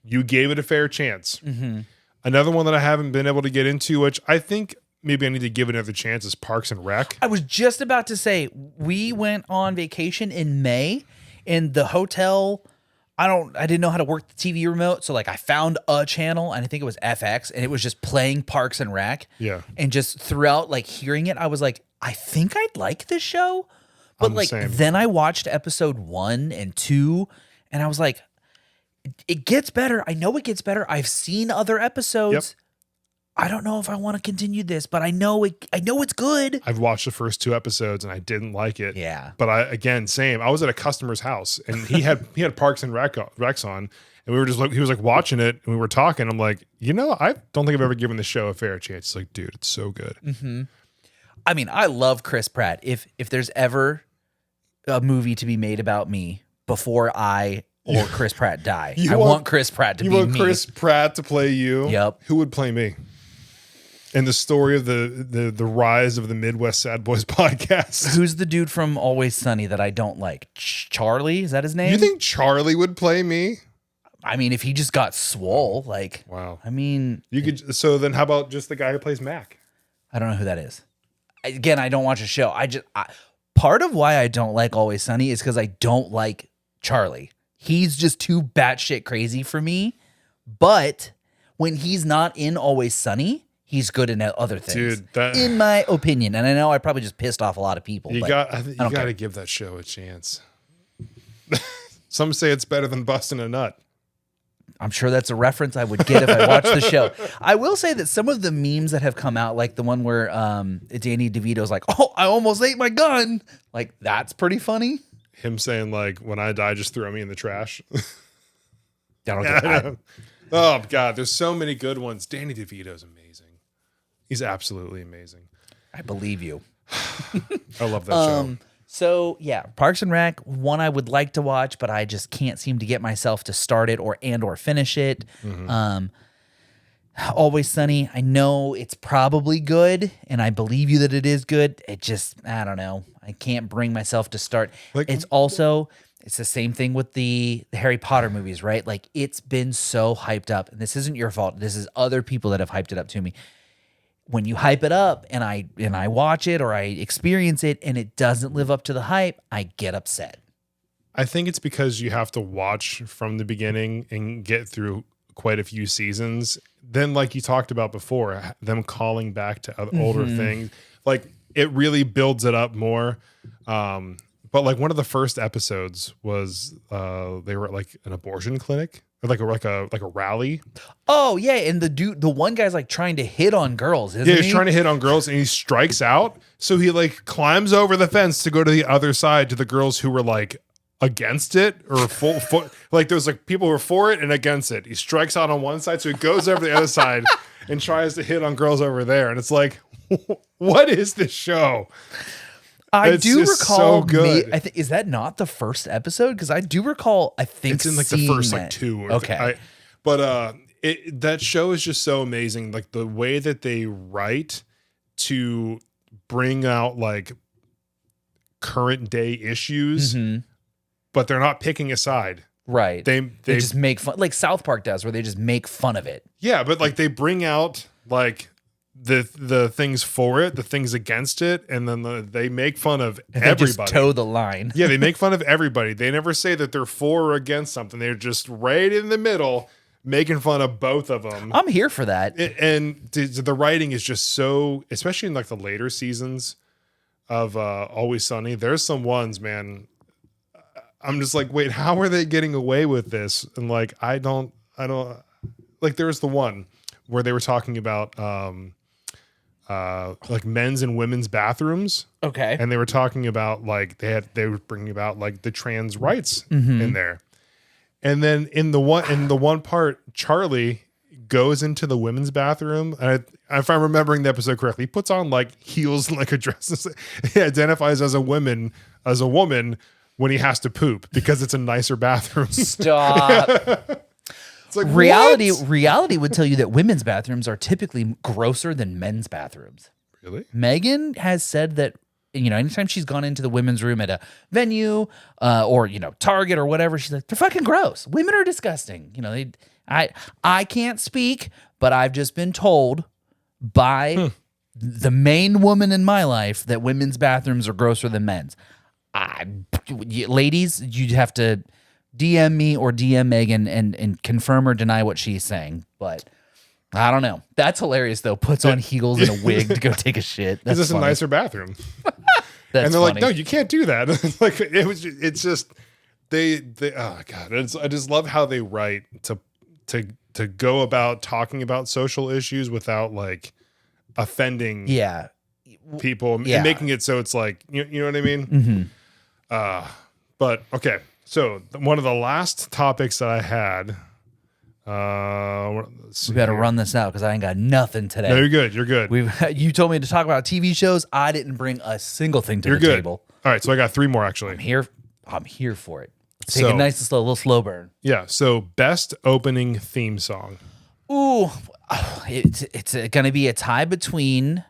you gave it a fair chance. Mm-hmm. Another one that I haven't been able to get into, which I think maybe I need to give it another chance, is Parks and Rec. I was just about to say, we went on vacation in May in the hotel. I didn't know how to work the TV remote. So like I found a channel and I think it was FX and it was just playing Parks and Rec. Yeah. And just throughout like hearing it, I was like, I think I'd like this show. But I'm the like, same. then I watched episode 1 and 2 and I was like, it gets better. I know it gets better. I've seen other episodes. Yep. I don't know if I want to continue this, but I know it's good. I've watched the first 2 episodes and I didn't like it. Yeah. But I was at a customer's house and he had Parks and Recs on, and we were just like, he was like watching it and we were talking. I'm like, I don't think I've ever given the show a fair chance. It's like, dude, it's so good. Mm-hmm. I mean, I love Chris Pratt. If there's ever a movie to be made about me before I or Chris Pratt die, I want Chris Pratt to be me. You want Chris Pratt to play you? Yep. Who would play me? And the story of the rise of the Midwest Sad Boys podcast. Who's the dude from Always Sunny that I don't like? Charlie? Is that his name? You think Charlie would play me? I mean, if he just got swole, like, wow. I mean, You could. So then, how about just the guy who plays Mac? I don't know who that is. Again, I don't watch a show. Part of why I don't like Always Sunny is because I don't like Charlie. He's just too batshit crazy for me. But when he's not in Always Sunny, he's good in other things, dude. In my opinion. And I know I probably just pissed off a lot of people. You but got I don't care. to give that show a chance. Some say it's better than busting a nut. I'm sure that's a reference I would get if I watched the show. I will say that some of the memes that have come out, like the one where Danny DeVito's like, "Oh, I almost ate my gun," like that's pretty funny. Him saying like, "When I die, just throw me in the trash." I don't get Oh God, there's so many good ones. Danny DeVito's amazing. He's absolutely amazing. I believe you. I love that show. So yeah, Parks and Rec, one I would like to watch, but I just can't seem to get myself to start it or finish it. Mm-hmm. Always Sunny, I know it's probably good, and I believe you that it is good. It just, I don't know. I can't bring myself to start. Like, it's the same thing with the Harry Potter movies, right? Like it's been so hyped up, and this isn't your fault. This is other people that have hyped it up to me. When you hype it up and I watch it or I experience it and it doesn't live up to the hype, I get upset. I think it's because you have to watch from the beginning and get through quite a few seasons. Then, like you talked about before, them calling back to other older things, like it really builds it up more. But like one of the first episodes was they were at like an abortion clinic. Or like a rally. Oh yeah, and the one guy's like trying to hit on girls, isn't he? Yeah, he's trying to hit on girls and he strikes out. So he like climbs over the fence to go to the other side to the girls who were like against it or full like there was like people who were for it and against it. He strikes out on one side, so he goes over the other side and tries to hit on girls over there. And it's like, what is this show? I do recall. So good. I think is that not the first episode? Because I do recall. I think it's in like the first that. like 2. Okay, but that show is just so amazing. Like the way that they write to bring out like current day issues, but they're not picking a side. Right. They just make fun, like South Park does, where they just make fun of it. Yeah, but like they bring out like the things for it, the things against it, and then they make fun of everybody. They just toe the line. Yeah, they make fun of everybody. They never say that they're for or against something. They're just right in the middle, making fun of both of them. I'm here for that. And the writing is just so, especially in like the later seasons of Always Sunny. There's some ones, man. I'm just like, wait, how are they getting away with this? And like, I don't like, there was the one where they were talking about like men's and women's bathrooms. Okay. And they were talking about like they were bringing about like the trans rights in there. And then in the one part, Charlie goes into the women's bathroom, and if I'm remembering the episode correctly, he puts on like heels and like a dress. He identifies as a woman when he has to poop because it's a nicer bathroom. Stop. It's like, Reality would tell you that women's bathrooms are typically grosser than men's bathrooms. Really? Megan has said that, anytime she's gone into the women's room at a venue or, Target or whatever, she's like, they're fucking gross. Women are disgusting. I can't speak, but I've just been told by the main woman in my life that women's bathrooms are grosser than men's. Ladies, you'd have to DM me or DM Megan and confirm or deny what she's saying. But I don't know. That's hilarious, though. Puts on heels and a wig to go take a shit. That's just funny. a nicer bathroom. That's and they're funny. like, no, you can't do that. Like it's just they oh god. I just love how they write to go about talking about social issues without like offending people and making it so it's like you know what I mean. But okay, so one of the last topics that I had. We better run this out because I ain't got nothing today. No, you're good. You're good. You told me to talk about TV shows. I didn't bring a single thing to the table. All right, so I got 3 more actually. I'm here for it. Let's take a nice and slow, little slow burn. Yeah. So best opening theme song. Ooh, it's going to be a tie between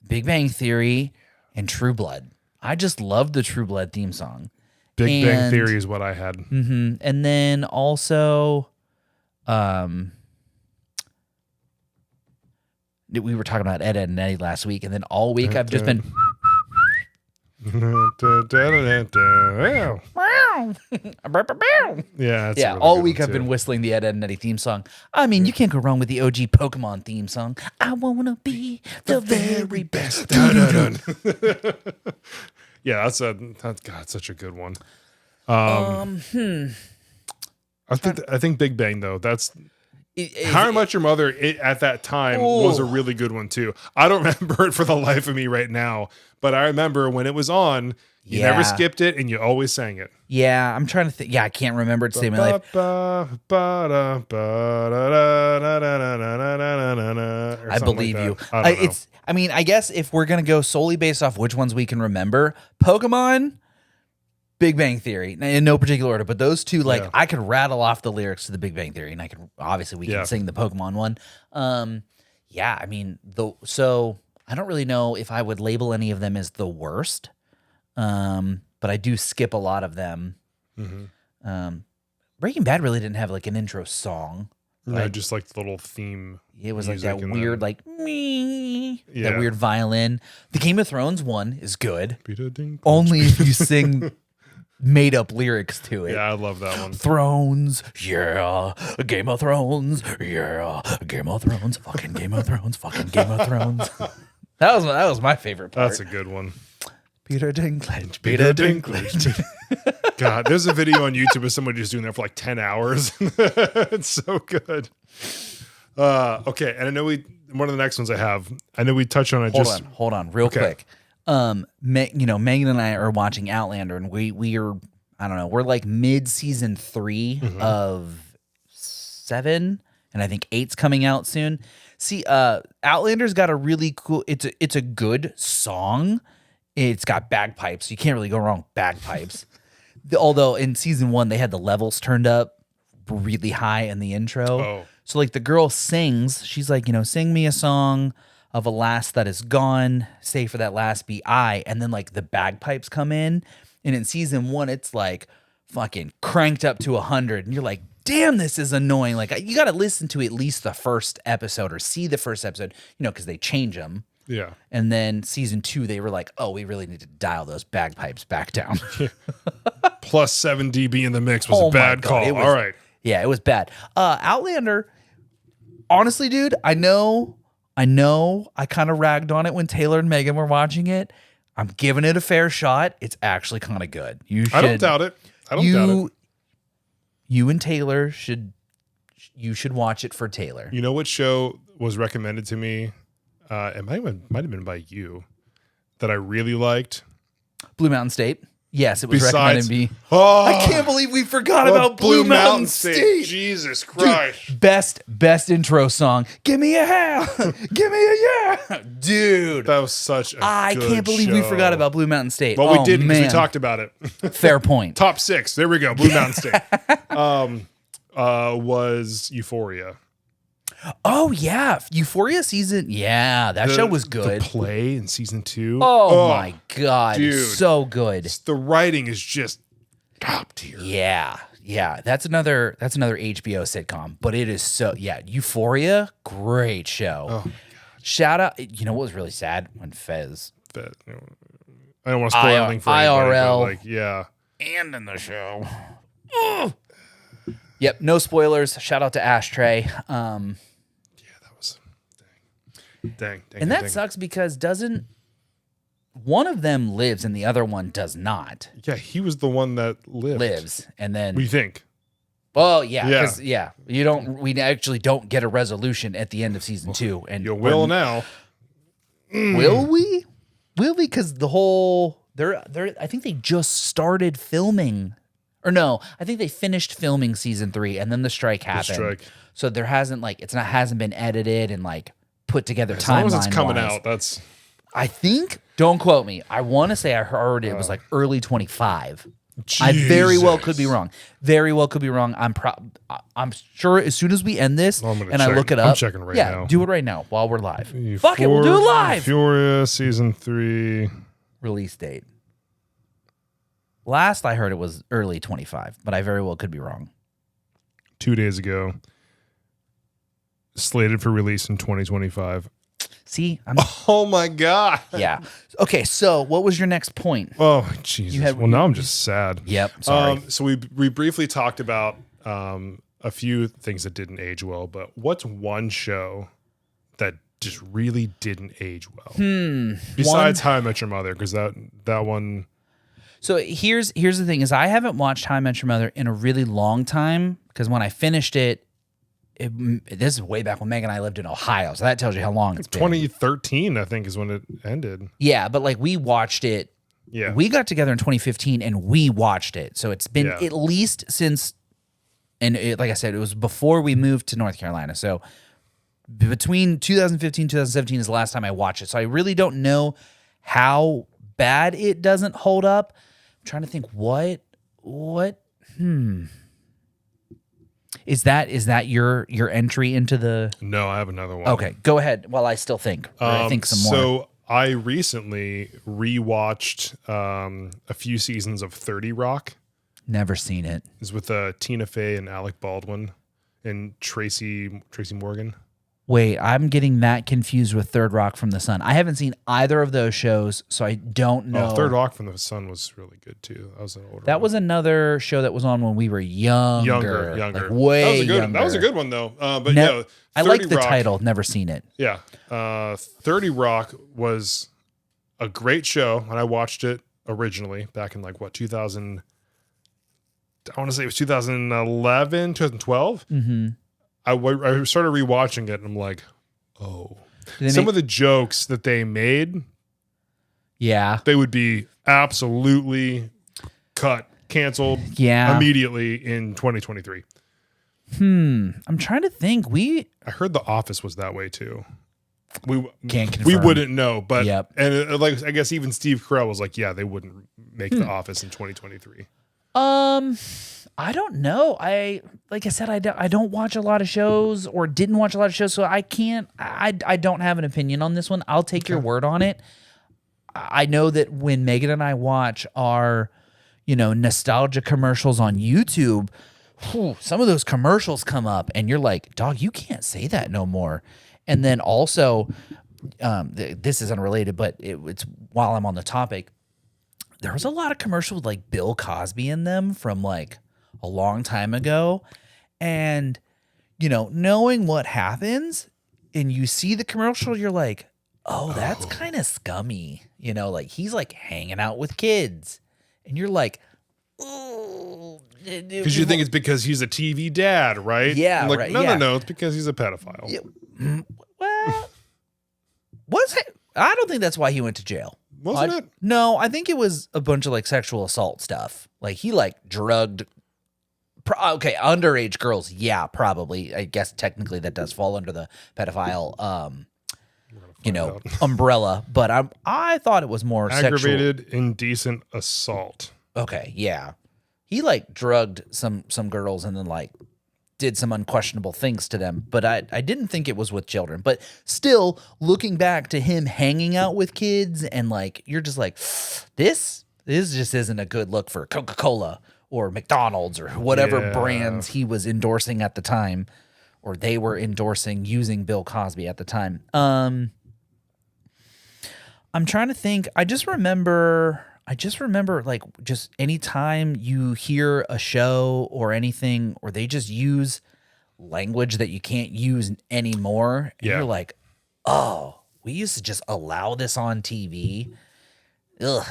Big Bang Theory and True Blood. I just love the True Blood theme song. Big Bang Theory is what I had. Mm-hmm. And then also, we were talking about Ed, Edd and Eddy last week, and then all week I've just been. Yeah, all week I've been whistling the Ed, Edd and Eddy theme song. I mean, you can't go wrong with the OG Pokemon theme song. I wanna be the very best. Yeah, that's such a good one. I think Big Bang though. That's How I Met Your Mother at that time was a really good one too. I don't remember it for the life of me right now, but I remember when it was on. You never skipped it, and you always sang it. Yeah, I'm trying to think. Yeah, I can't remember it to save my life. I believe you. I guess if we're gonna go solely based off which ones we can remember, Pokemon, Big Bang Theory, in no particular order, but those two, I could rattle off the lyrics to the Big Bang Theory, and I can obviously can sing the Pokemon one. So I don't really know if I would label any of them as the worst. But I do skip a lot of them. Breaking Bad really didn't have like an intro song. No, just like the little theme. It was like that weird, that weird violin. The Game of Thrones one is good. Only if you sing made up lyrics to it. Yeah, I love that one. Thrones, yeah. Game of Thrones, yeah. Game of Thrones, fucking Game of Thrones, fucking Game of Thrones. That was my favorite part. That's a good one. Peter Dinklage. God, there's a video on YouTube of someone just doing that for like 10 hours. It's so good. Okay, and I know one of the next ones I know we touched on it. Hold on, real quick. Megan and I are watching Outlander, and we are, I don't know, we're like mid-season 3 of 7, and I think 8's coming out soon. See, Outlander's got a really cool, it's a good song. It's got bagpipes. You can't really go wrong with bagpipes. Although in season 1, they had the levels turned up really high in the intro. Oh. So like the girl sings, she's like, sing me a song of a lass that is gone, say for that lass be I. And then like the bagpipes come in. And in season 1, it's like fucking cranked up to 100. And you're like, damn, this is annoying. Like you got to listen to at least the first episode or see the first episode, because they change them. Yeah. And then season 2, they were like, oh, we really need to dial those bagpipes back down. Plus 7 dB in the mix was a bad call. All right. Yeah, it was bad. Outlander, honestly, dude, I know I kind of ragged on it when Taylor and Megan were watching it. I'm giving it a fair shot. It's actually kind of good. I don't doubt it. I don't doubt it. You and Taylor should watch it for Taylor. You know what show was recommended to me? It might have been by you that I really liked. Blue Mountain State. Yes, it was recommended me. Oh, I can't believe we forgot about Blue Mountain State. Jesus Christ. Dude, best intro song. Give me a hell. Give me a yeah. Dude. That was such a I good can't believe we forgot about Blue Mountain State. Well, we didn't because we man. talked about it. Fair point. Top 6. There we go. Blue Mountain State. Was Euphoria. Oh, yeah. Euphoria season. Yeah, that show was good. The play in season 2. Oh my God. Dude. So good. The writing is just top tier. Yeah. Yeah. That's another HBO sitcom, but it is so, yeah. Euphoria, great show. Oh, Shout out. You know what was really sad? When Fez. But, I don't want to spoil anything for anybody, IRL. but like, yeah. And in the show. Yep. No spoilers. Shout out to Ashtray. Dang. And that sucks because doesn't one of them lives and the other one does not. Yeah, he was the one that Lives. And then What do you think? well, yeah, we actually don't get a resolution at the end of season 2. And You will now. Will we? Will we? Because the whole I think they just started filming. Or no, I think they finished filming season 3 and then the strike happened. So there hasn't hasn't been edited and like put together As long as it's coming timeline-wise. out, that's I think, don't quote me. I want to say I heard it was like early 25. I very well could be wrong. Very well could be wrong. I'm sure as soon as we end this and I look it up. I'm checking right now. Yeah, do it right now while we're live. Fuck it, we'll do it live. Euphoria season 3. Release date. Last I heard it was early 25, but I very well could be wrong. 2 days ago. Slated for release in 2025. See? Oh my God. Yeah. Okay, so what was your next point? Oh, Jesus. Now I'm just sad. Yep, sorry. So we briefly talked about a few things that didn't age well, but what's one show that just really didn't age well? Besides How I Met Your Mother, because that one... So here's the thing is I haven't watched How I Met Your Mother in a really long time because when I finished it, this is way back when Meg and I lived in Ohio, so that tells you how long it's been. 2013, I think, is when it ended. Yeah, but like we watched it. Yeah, we got together in 2015 and we watched it, so it's been at least since. And like I said, it was before we moved to North Carolina. So between 2015 2017 is the last time I watched it. So I really don't know how bad it doesn't hold up. I'm trying to think what. Is that your entry into the? No, I have another one. Okay, go ahead while I still think. I think some more. So I recently rewatched a few seasons of 30 Rock. Never seen it. It's with Tina Fey and Alec Baldwin and Tracy Morgan. Wait, I'm getting that confused with Third Rock from the Sun. I haven't seen either of those shows, so I don't know. Oh, Third Rock from the Sun was really good too. That was an older. That was another show that was on when we were younger. Younger. Like way that was a good. younger. That was a good one though. But yeah, I like the Rock, title. Never seen it. Yeah, 30 Rock was a great show, and I watched it originally back in 2000. I want to say it was 2011, 2012. Mm-hmm. I started rewatching it and I'm like, oh, some of the jokes that they made, they would be absolutely cut, canceled immediately in 2023. I'm trying to think. I heard The Office was that way too. We can't confirm. We wouldn't know, but and I guess even Steve Carell was like, yeah, they wouldn't make The Office in 2023. I don't know. Like I said, I don't watch a lot of shows or didn't watch a lot of shows, so I don't have an opinion on this one. I'll take your word on it. I know that when Megan and I watch our, nostalgia commercials on YouTube, some of those commercials come up and you're like, dog, you can't say that no more. And then also, this is unrelated, but it's while I'm on the topic, there was a lot of commercials with like Bill Cosby in them from like a long time ago. And, knowing what happens and you see the commercial, you're like, oh, that's kind of scummy. Like he's like hanging out with kids and you're like, Because you think it's because he's a TV dad, right? Yeah, I'm like, right, no, yeah. no, it's because he's a pedophile. Yeah. Well, was it? I don't think that's why he went to jail. Wasn't it? No, I think it was a bunch of like sexual assault stuff. Like he like drugged. Okay, underage girls. Yeah, probably. I guess technically that does fall under the pedophile, out. umbrella. But I thought it was more Aggravated indecent assault. Okay, yeah. He like drugged some girls and then like did some unquestionable things to them, but I didn't think it was with children. But still, looking back to him hanging out with kids and like you're just like, this just isn't a good look for Coca-Cola or McDonald's or whatever brands he was endorsing at the time, or they were endorsing using Bill Cosby at the time. I'm trying to think. I just remember like just anytime you hear a show or anything, or they just use language that you can't use anymore. And you're like, oh, we used to just allow this on TV. Ugh,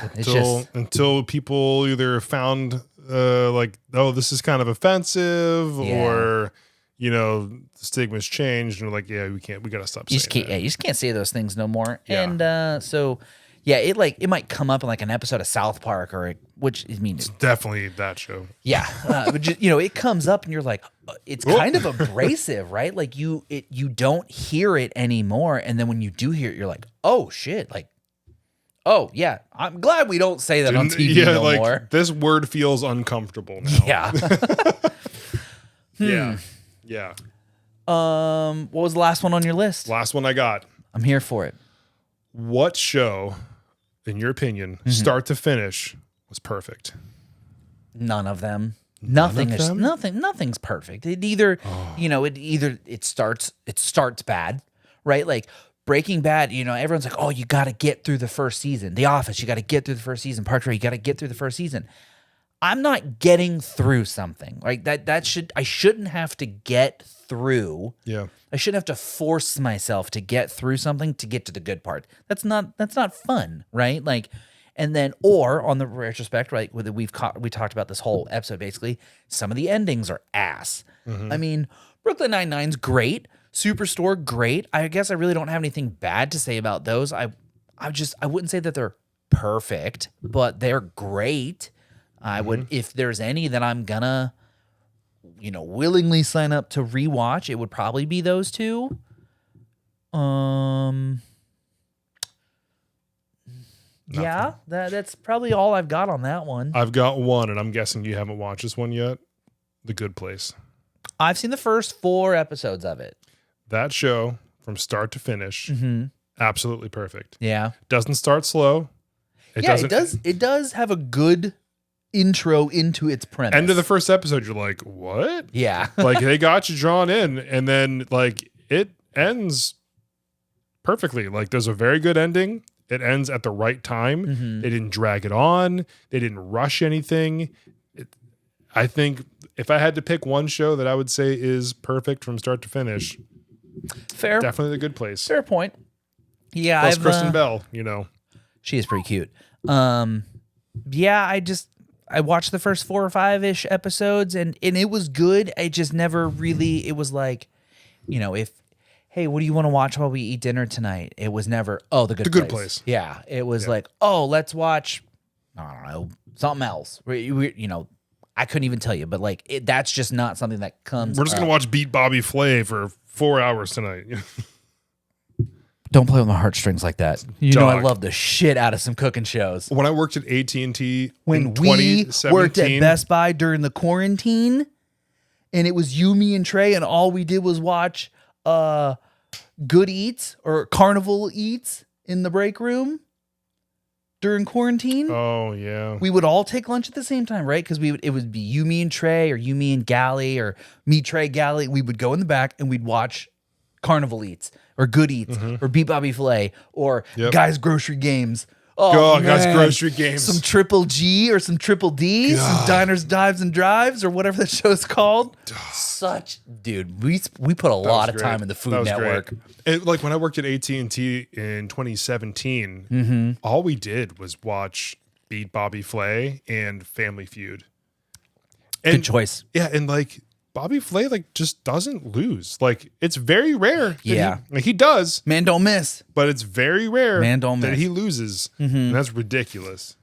Until people either found like, oh, this is kind of offensive, or the stigma's changed, and we're like, yeah, we got to stop saying that. You just can't say those things no more. Yeah. And so yeah, it might come up in like an episode of South Park It's definitely that show. Yeah, but just, it comes up and you're like, it's kind of abrasive, right? Like you don't hear it anymore, and then when you do hear it, you're like, oh shit, like, oh yeah, I'm glad we don't say that on TV no more. This word feels uncomfortable now. Yeah. Yeah. What was the last one on your list? Last one I got. I'm here for it. What show, in your opinion, start to finish, was perfect? None of them. Nothing's perfect. It either, it starts bad, right? Like Breaking Bad, everyone's like, oh, you got to get through the first season. The Office, you got to get through the first season. Parks and Rec, you got to get through the first season. I'm not getting through something. Like I shouldn't have to get through. Yeah. I shouldn't have to force myself to get through something to get to the good part. That's not fun, right? Like, and then, or on the retrospect, right? We talked about this whole episode. Basically, some of the endings are ass. I mean, Brooklyn Nine-Nine's great. Superstore, great. I guess I really don't have anything bad to say about those. I wouldn't say that they're perfect, but they're great. I would, if there's any that I'm gonna, willingly sign up to rewatch, it would probably be those two. Yeah, that's probably all I've got on that one. I've got one, and I'm guessing you haven't watched this one yet. The Good Place. I've seen the first 4 episodes of it. That show, from start to finish, absolutely perfect. Yeah. Doesn't start slow. It does. It does have a good intro into its premise. End of the first episode, you're like, what? Yeah. Like, they got you drawn in, and then like it ends perfectly. Like, there's a very good ending. It ends at the right time. They didn't drag it on. They didn't rush anything. I think if I had to pick one show that I would say is perfect from start to finish, fair, definitely The Good Place. Fair point. Yeah, plus Kristen Bell. She is pretty cute. Yeah, I watched the first 4 or 5-ish episodes, and it was good. I just never really. It was like, if, hey, what do you want to watch while we eat dinner tonight? It was never, oh, The Good Place. Yeah, it was like, oh, let's watch, I don't know, something else. I couldn't even tell you, but like that's just not something that comes. We're just gonna watch Beat Bobby Flay for 4 hours tonight. Don't play with my heartstrings like that. I love the shit out of some cooking shows. When I worked at AT&T when we worked at Best Buy during the quarantine, and it was you, me, and Trey, and all we did was watch Good Eats or Carnival Eats in the break room during quarantine. Oh yeah, we would all take lunch at the same time, right? Because it would be you, me, and Trey, or you, me, and Gally, or me, Trey, Gally. We would go in the back and we'd watch Carnival Eats or Good Eats or Beat Bobby Flay or Guys Grocery Games. Oh, man. Guys Grocery Games. Some Triple G or some Triple D, some Diners, Dives, and Drives or whatever the show's called. Dude, we put a lot of time in the Food Network. Like when I worked at AT&T in 2017, all we did was watch Beat Bobby Flay and Family Feud. Good choice. Yeah, and like Bobby Flay like just doesn't lose. Like it's very rare. That Yeah. he does, Man, don't miss. but it's very rare Man, don't that miss. he loses. And that's ridiculous.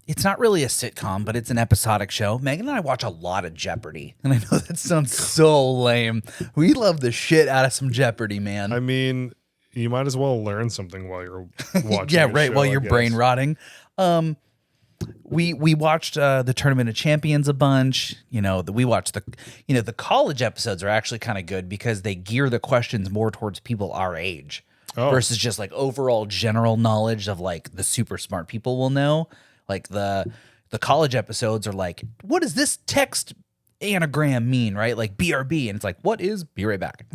It's not really a sitcom, but it's an episodic show. Megan and I watch a lot of Jeopardy. And I know that sounds so lame. We love the shit out of some Jeopardy, man. I mean, you might as well learn something while you're watching. Yeah, the right. show, While I you're guess. brain rotting. We watched the Tournament of Champions a bunch. We watched the college episodes are actually kind of good because they gear the questions more towards people our age versus just like overall general knowledge of like the super smart people will know. Like the college episodes are like, what does this text anagram mean, right? Like BRB, and it's like, what is be right back?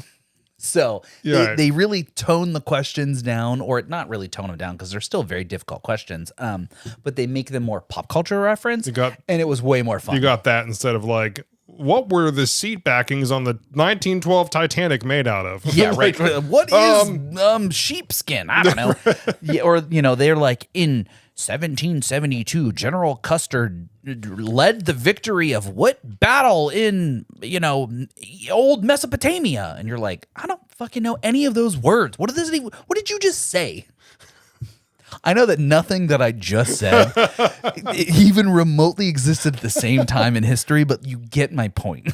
So they really tone the questions down, or not really tone them down because they're still very difficult questions. But they make them more pop culture reference, and it was way more fun. You got that instead of like, what were the seat backings on the 1912 Titanic made out of? Yeah, right. What is sheepskin? I don't know. Yeah, or they're like in 1772, General Custer led the victory of what battle in old Mesopotamia, and you're like, I don't fucking know any of those words. What did you just say? I know that nothing that I just said even remotely existed at the same time in history, but you get my point.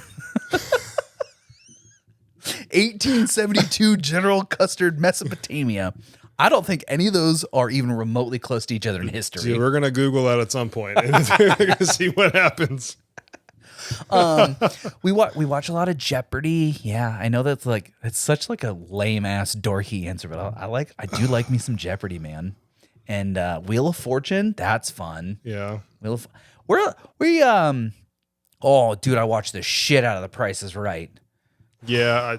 1872 General Custer, Mesopotamia. I don't think any of those are even remotely close to each other in history. Dude, we're gonna Google that at some point and we're gonna see what happens. We watch a lot of Jeopardy. Yeah, I know that's like it's such like a lame ass dorky answer, but I do like me some Jeopardy, man. And Wheel of Fortune, that's fun. Yeah. Oh, dude, I watched the shit out of The Price is Right. Yeah,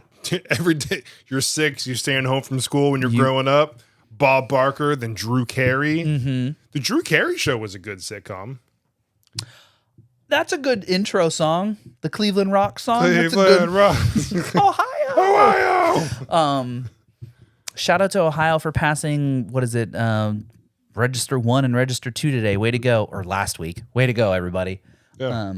every day you're 6, you're staying home from school when you're growing up. Bob Barker, then Drew Carey. Mm-hmm. The Drew Carey Show was a good sitcom. That's a good intro song. The Cleveland Rock song. Cleveland Rock. Ohio. Shout out to Ohio for passing, what is it? Register 1 and Register 2 today. Way to go. Or last week. Way to go, everybody. Yeah.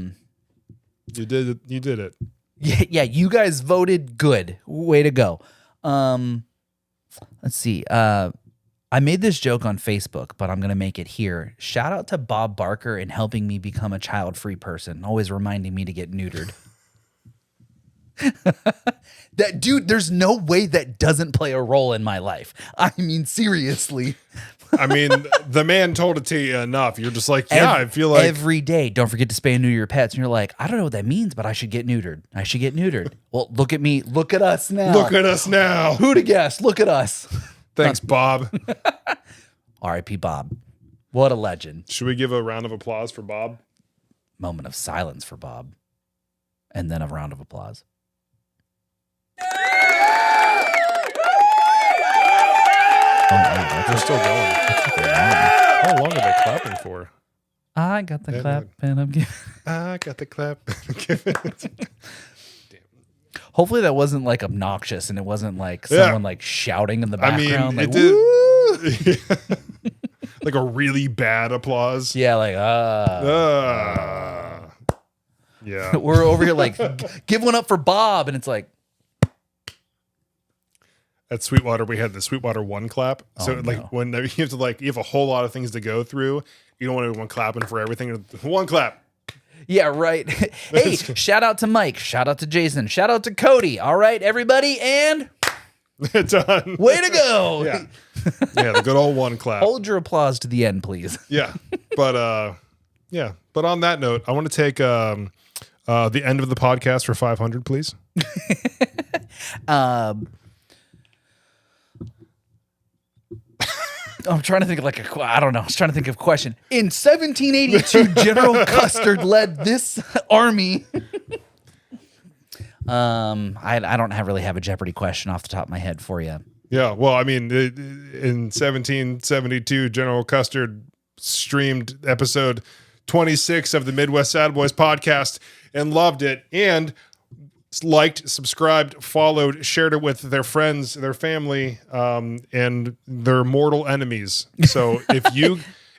You did it. You did it. Yeah, you guys voted good. Way to go. Let's see. I made this joke on Facebook, but I'm going to make it here. Shout out to Bob Barker in helping me become a child-free person, always reminding me to get neutered. That dude, there's no way that doesn't play a role in my life. I mean, seriously. I mean, the man told it to you enough. You're just like, yeah, I feel like every day, don't forget to spay and neuter your pets. And you're like, I don't know what that means, but I should get neutered. I should get neutered. Well, look at me. Look at us now. Look at us now. Who'd have guessed? Look at us. Thanks, Bob. R.I.P. Bob. What a legend. Should we give a round of applause for Bob? Moment of silence for Bob. And then a round of applause. They're still going. How long are they clapping for? I got the clap and I'm giving. I got the clap. Hopefully that wasn't like obnoxious and it wasn't like someone like shouting in the background. I mean, like, it did. Like a really bad applause. Yeah, like yeah. We're over here like give one up for Bob, and it's like at Sweetwater we had the Sweetwater 1 clap. So when you have to you have a whole lot of things to go through, you don't want everyone clapping for everything. 1 clap. Yeah, right. Hey, shout out to Mike, shout out to Jason, shout out to Cody. All right, everybody, and done. Way to go. Yeah. Yeah, the good old 1 clap. Hold your applause to the end, please. Yeah. But on that note, I want to take the end of the podcast for 500, please. I'm trying to think of I don't know. I was trying to think of a question. In 1782, General Custer led this army. I don't really have a Jeopardy question off the top of my head for you. Yeah, well, I mean, in 1772, General Custer streamed episode 26 of the Midwest Sad Boys podcast and loved it, and liked, subscribed, followed, shared it with their friends, their family, and their mortal enemies. So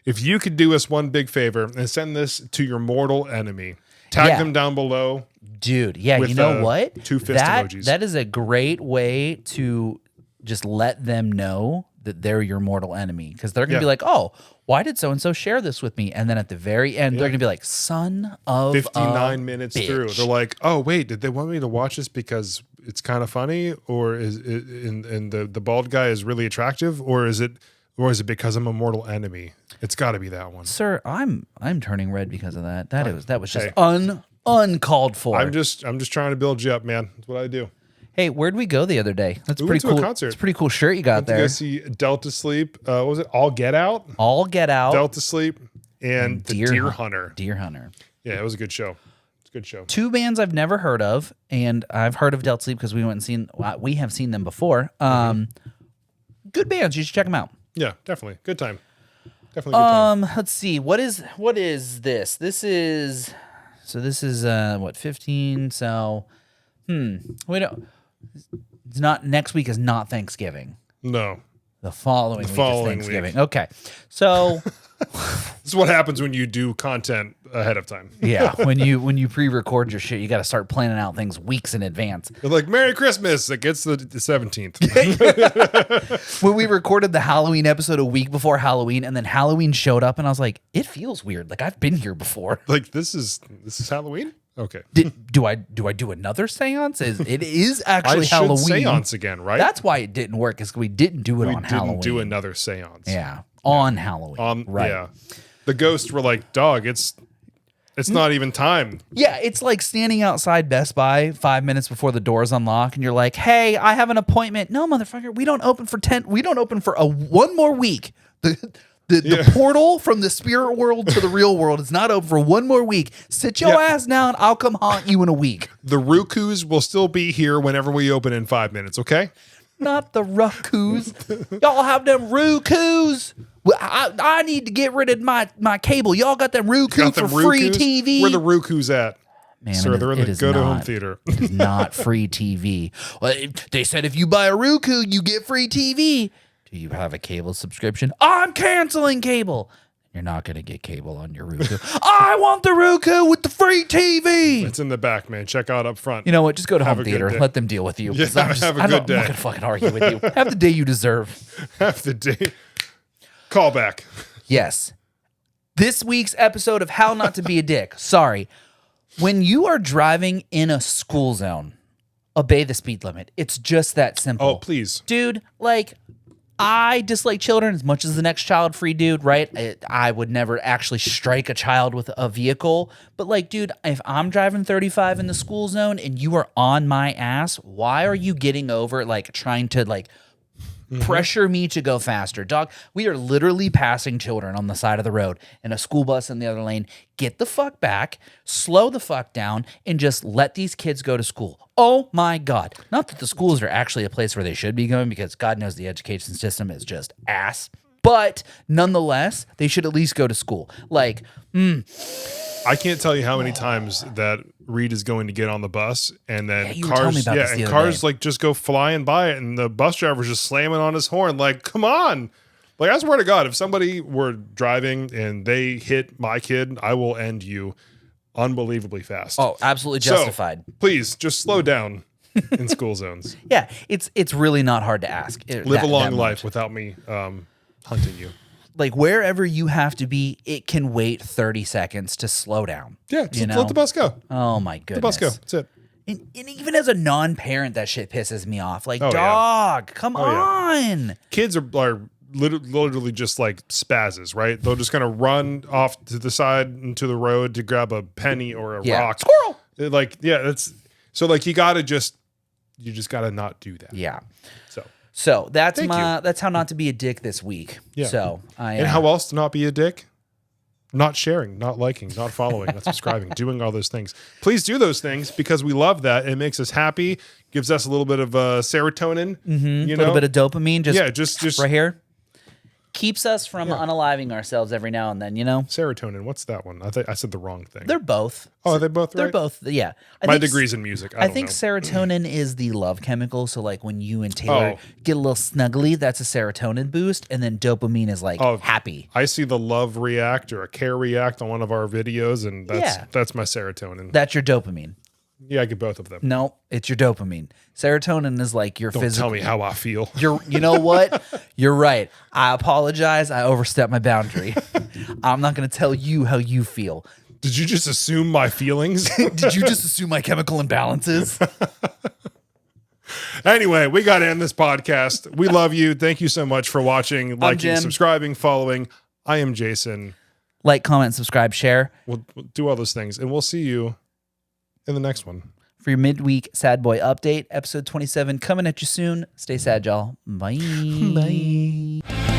if you could do us one big favor and send this to your mortal enemy, tag them down below. Dude, yeah, with, you know what? 2 fist emojis. That is a great way to just let them know that they're your mortal enemy, because they're going to be like, oh, why did so-and-so share this with me? And then at the very end, they're going to be like, son of 59 minutes bitch. through. They're like, oh, wait, did they want me to watch this because it's kind of funny? Or is it, and the bald guy is really attractive? Or is it because I'm a mortal enemy? It's got to be that one. Sir, I'm turning red because of that. That was just uncalled for. I'm just trying to build you up, man. That's what I do. Hey, where'd we go the other day? That's We pretty went to cool. a concert. It's a pretty cool shirt you got To there. go see Delta Sleep. What was it? All Get Out? All Get Out. Delta Sleep and the Deer Hunter. Deer Hunter. Yeah, it was a good show. It's a good show. 2 bands I've never heard of, and I've heard of Delta Sleep because we have seen them before. Good bands. You should check them out. Yeah, definitely. Good time. Definitely good time. Let's see. What is this? This is what, 15? So we don't. It's not, next week is not Thanksgiving. No. The following week is Thanksgiving. Okay. So This is what happens when you do content ahead of time. yeah, when you pre-record your shit, you got to start planning out things weeks in advance. They're like, Merry Christmas. It gets the 17th. When we recorded the Halloween episode a week before Halloween, and then Halloween showed up, and I was like, it feels weird. Like I've been here before. Like, this is Halloween? Okay. Do I do another seance? It is actually I should Halloween. seance again, right? That's why it didn't work, is we didn't do it on Halloween. We didn't do another seance. Yeah, on Halloween. Right. Yeah. The ghosts were like, dog, it's not even time. Yeah, it's like standing outside Best Buy 5 minutes before the doors unlock, and you're like, "Hey, I have an appointment." No, motherfucker, we don't open for 10. We don't open for one more week. The portal from the spirit world to the real world is not open for one more week. Sit your ass down. I'll come haunt you in a week. The Rukus will still be here whenever we open in 5 minutes, okay? Not the Rukus. Y'all have them Rukus. Well, I need to get rid of my cable. Y'all got them Rukus for free TV. Where the Rukus at? Man, Sir, they're in the go-to-home theater. It is not free TV. Well, they said if you buy a Roku, you get free TV. Do you have a cable subscription? I'm canceling cable. You're not going to get cable on your Roku. I want the Roku with the free TV. It's in the back, man. Check out up front. You know what? Just go to home a good theater. day. Let them deal with you. Yeah, have a good day. I'm not going to fucking argue with you. Have the day you deserve. Half the day. Call back. Yes. This week's episode of How Not to Be a Dick. Sorry. When you are driving in a school zone, obey the speed limit. It's just that simple. Oh, please. Dude, like, I dislike children as much as the next child-free dude, right? I would never actually strike a child with a vehicle. But, like, dude, if I'm driving 35 in the school zone and you are on my ass, why are you getting over, like, trying to, like, pressure me to go faster? Dog, we are literally passing children on the side of the road and a school bus in the other lane. Get the fuck back, slow the fuck down, and just let these kids go to school. Oh my God. Not that the schools are actually a place where they should be going, because God knows the education system is just ass. But nonetheless, they should at least go to school. Like, I can't tell you how many times that Reed is going to get on the bus, and then you were telling me cars, about this the and other cars day. like just go flying by it, and the bus driver's just slamming on his horn, like, come on. Like, I swear to God, if somebody were driving and they hit my kid, I will end you unbelievably fast. oh, absolutely justified. So, please just slow down in school zones. Yeah, it's really not hard to ask. Live a long life without me hunting you. Like, wherever you have to be, it can wait 30 seconds to slow down. Yeah, just let the bus go. Oh my goodness. The bus go. That's it. And even as a non-parent, that shit pisses me off. Like, Oh, yeah. dog, come Oh, yeah. on. Kids are literally just like spazzes, right? They'll just kind of run off to the side into the road to grab a penny or a rock. Squirrel. Like, yeah, that's so like you just gotta not do that. Yeah. So that's Thank that's how not to be a dick this week. Yeah. So and how else to not be a dick? Not sharing, not liking, not following, not subscribing, doing all those things. Please do those things because we love that. It makes us happy, gives us a little bit of serotonin. You a little know? bit of dopamine. Just Yeah, just right here. keeps us from unaliving ourselves every now and then, you know? Serotonin. What's that one? I said the wrong thing. They're both. Oh, are they both right? They're both, yeah. My degree's in music. I think know. serotonin is the love chemical. So like when you and Taylor Oh. get a little snuggly, that's a serotonin boost. And then dopamine is like happy. I see the love react or a care react on one of our videos, and that's my serotonin. That's your dopamine. Yeah, I get both of them. No, it's your dopamine. Serotonin is like your Don't physical. tell me how I feel. You know what? You're right. I apologize. I overstepped my boundary. I'm not going to tell you how you feel. Did you just assume my feelings? Did you just assume my chemical imbalances? Anyway, we got to end this podcast. We love you. Thank you so much for watching, liking, Jim. subscribing, following. I am Jason. Like, comment, subscribe, share. We'll do all those things, and we'll see you in the next one. For your midweek Sad Boy update, episode 27 coming at you soon. Stay sad, y'all. Bye. Bye.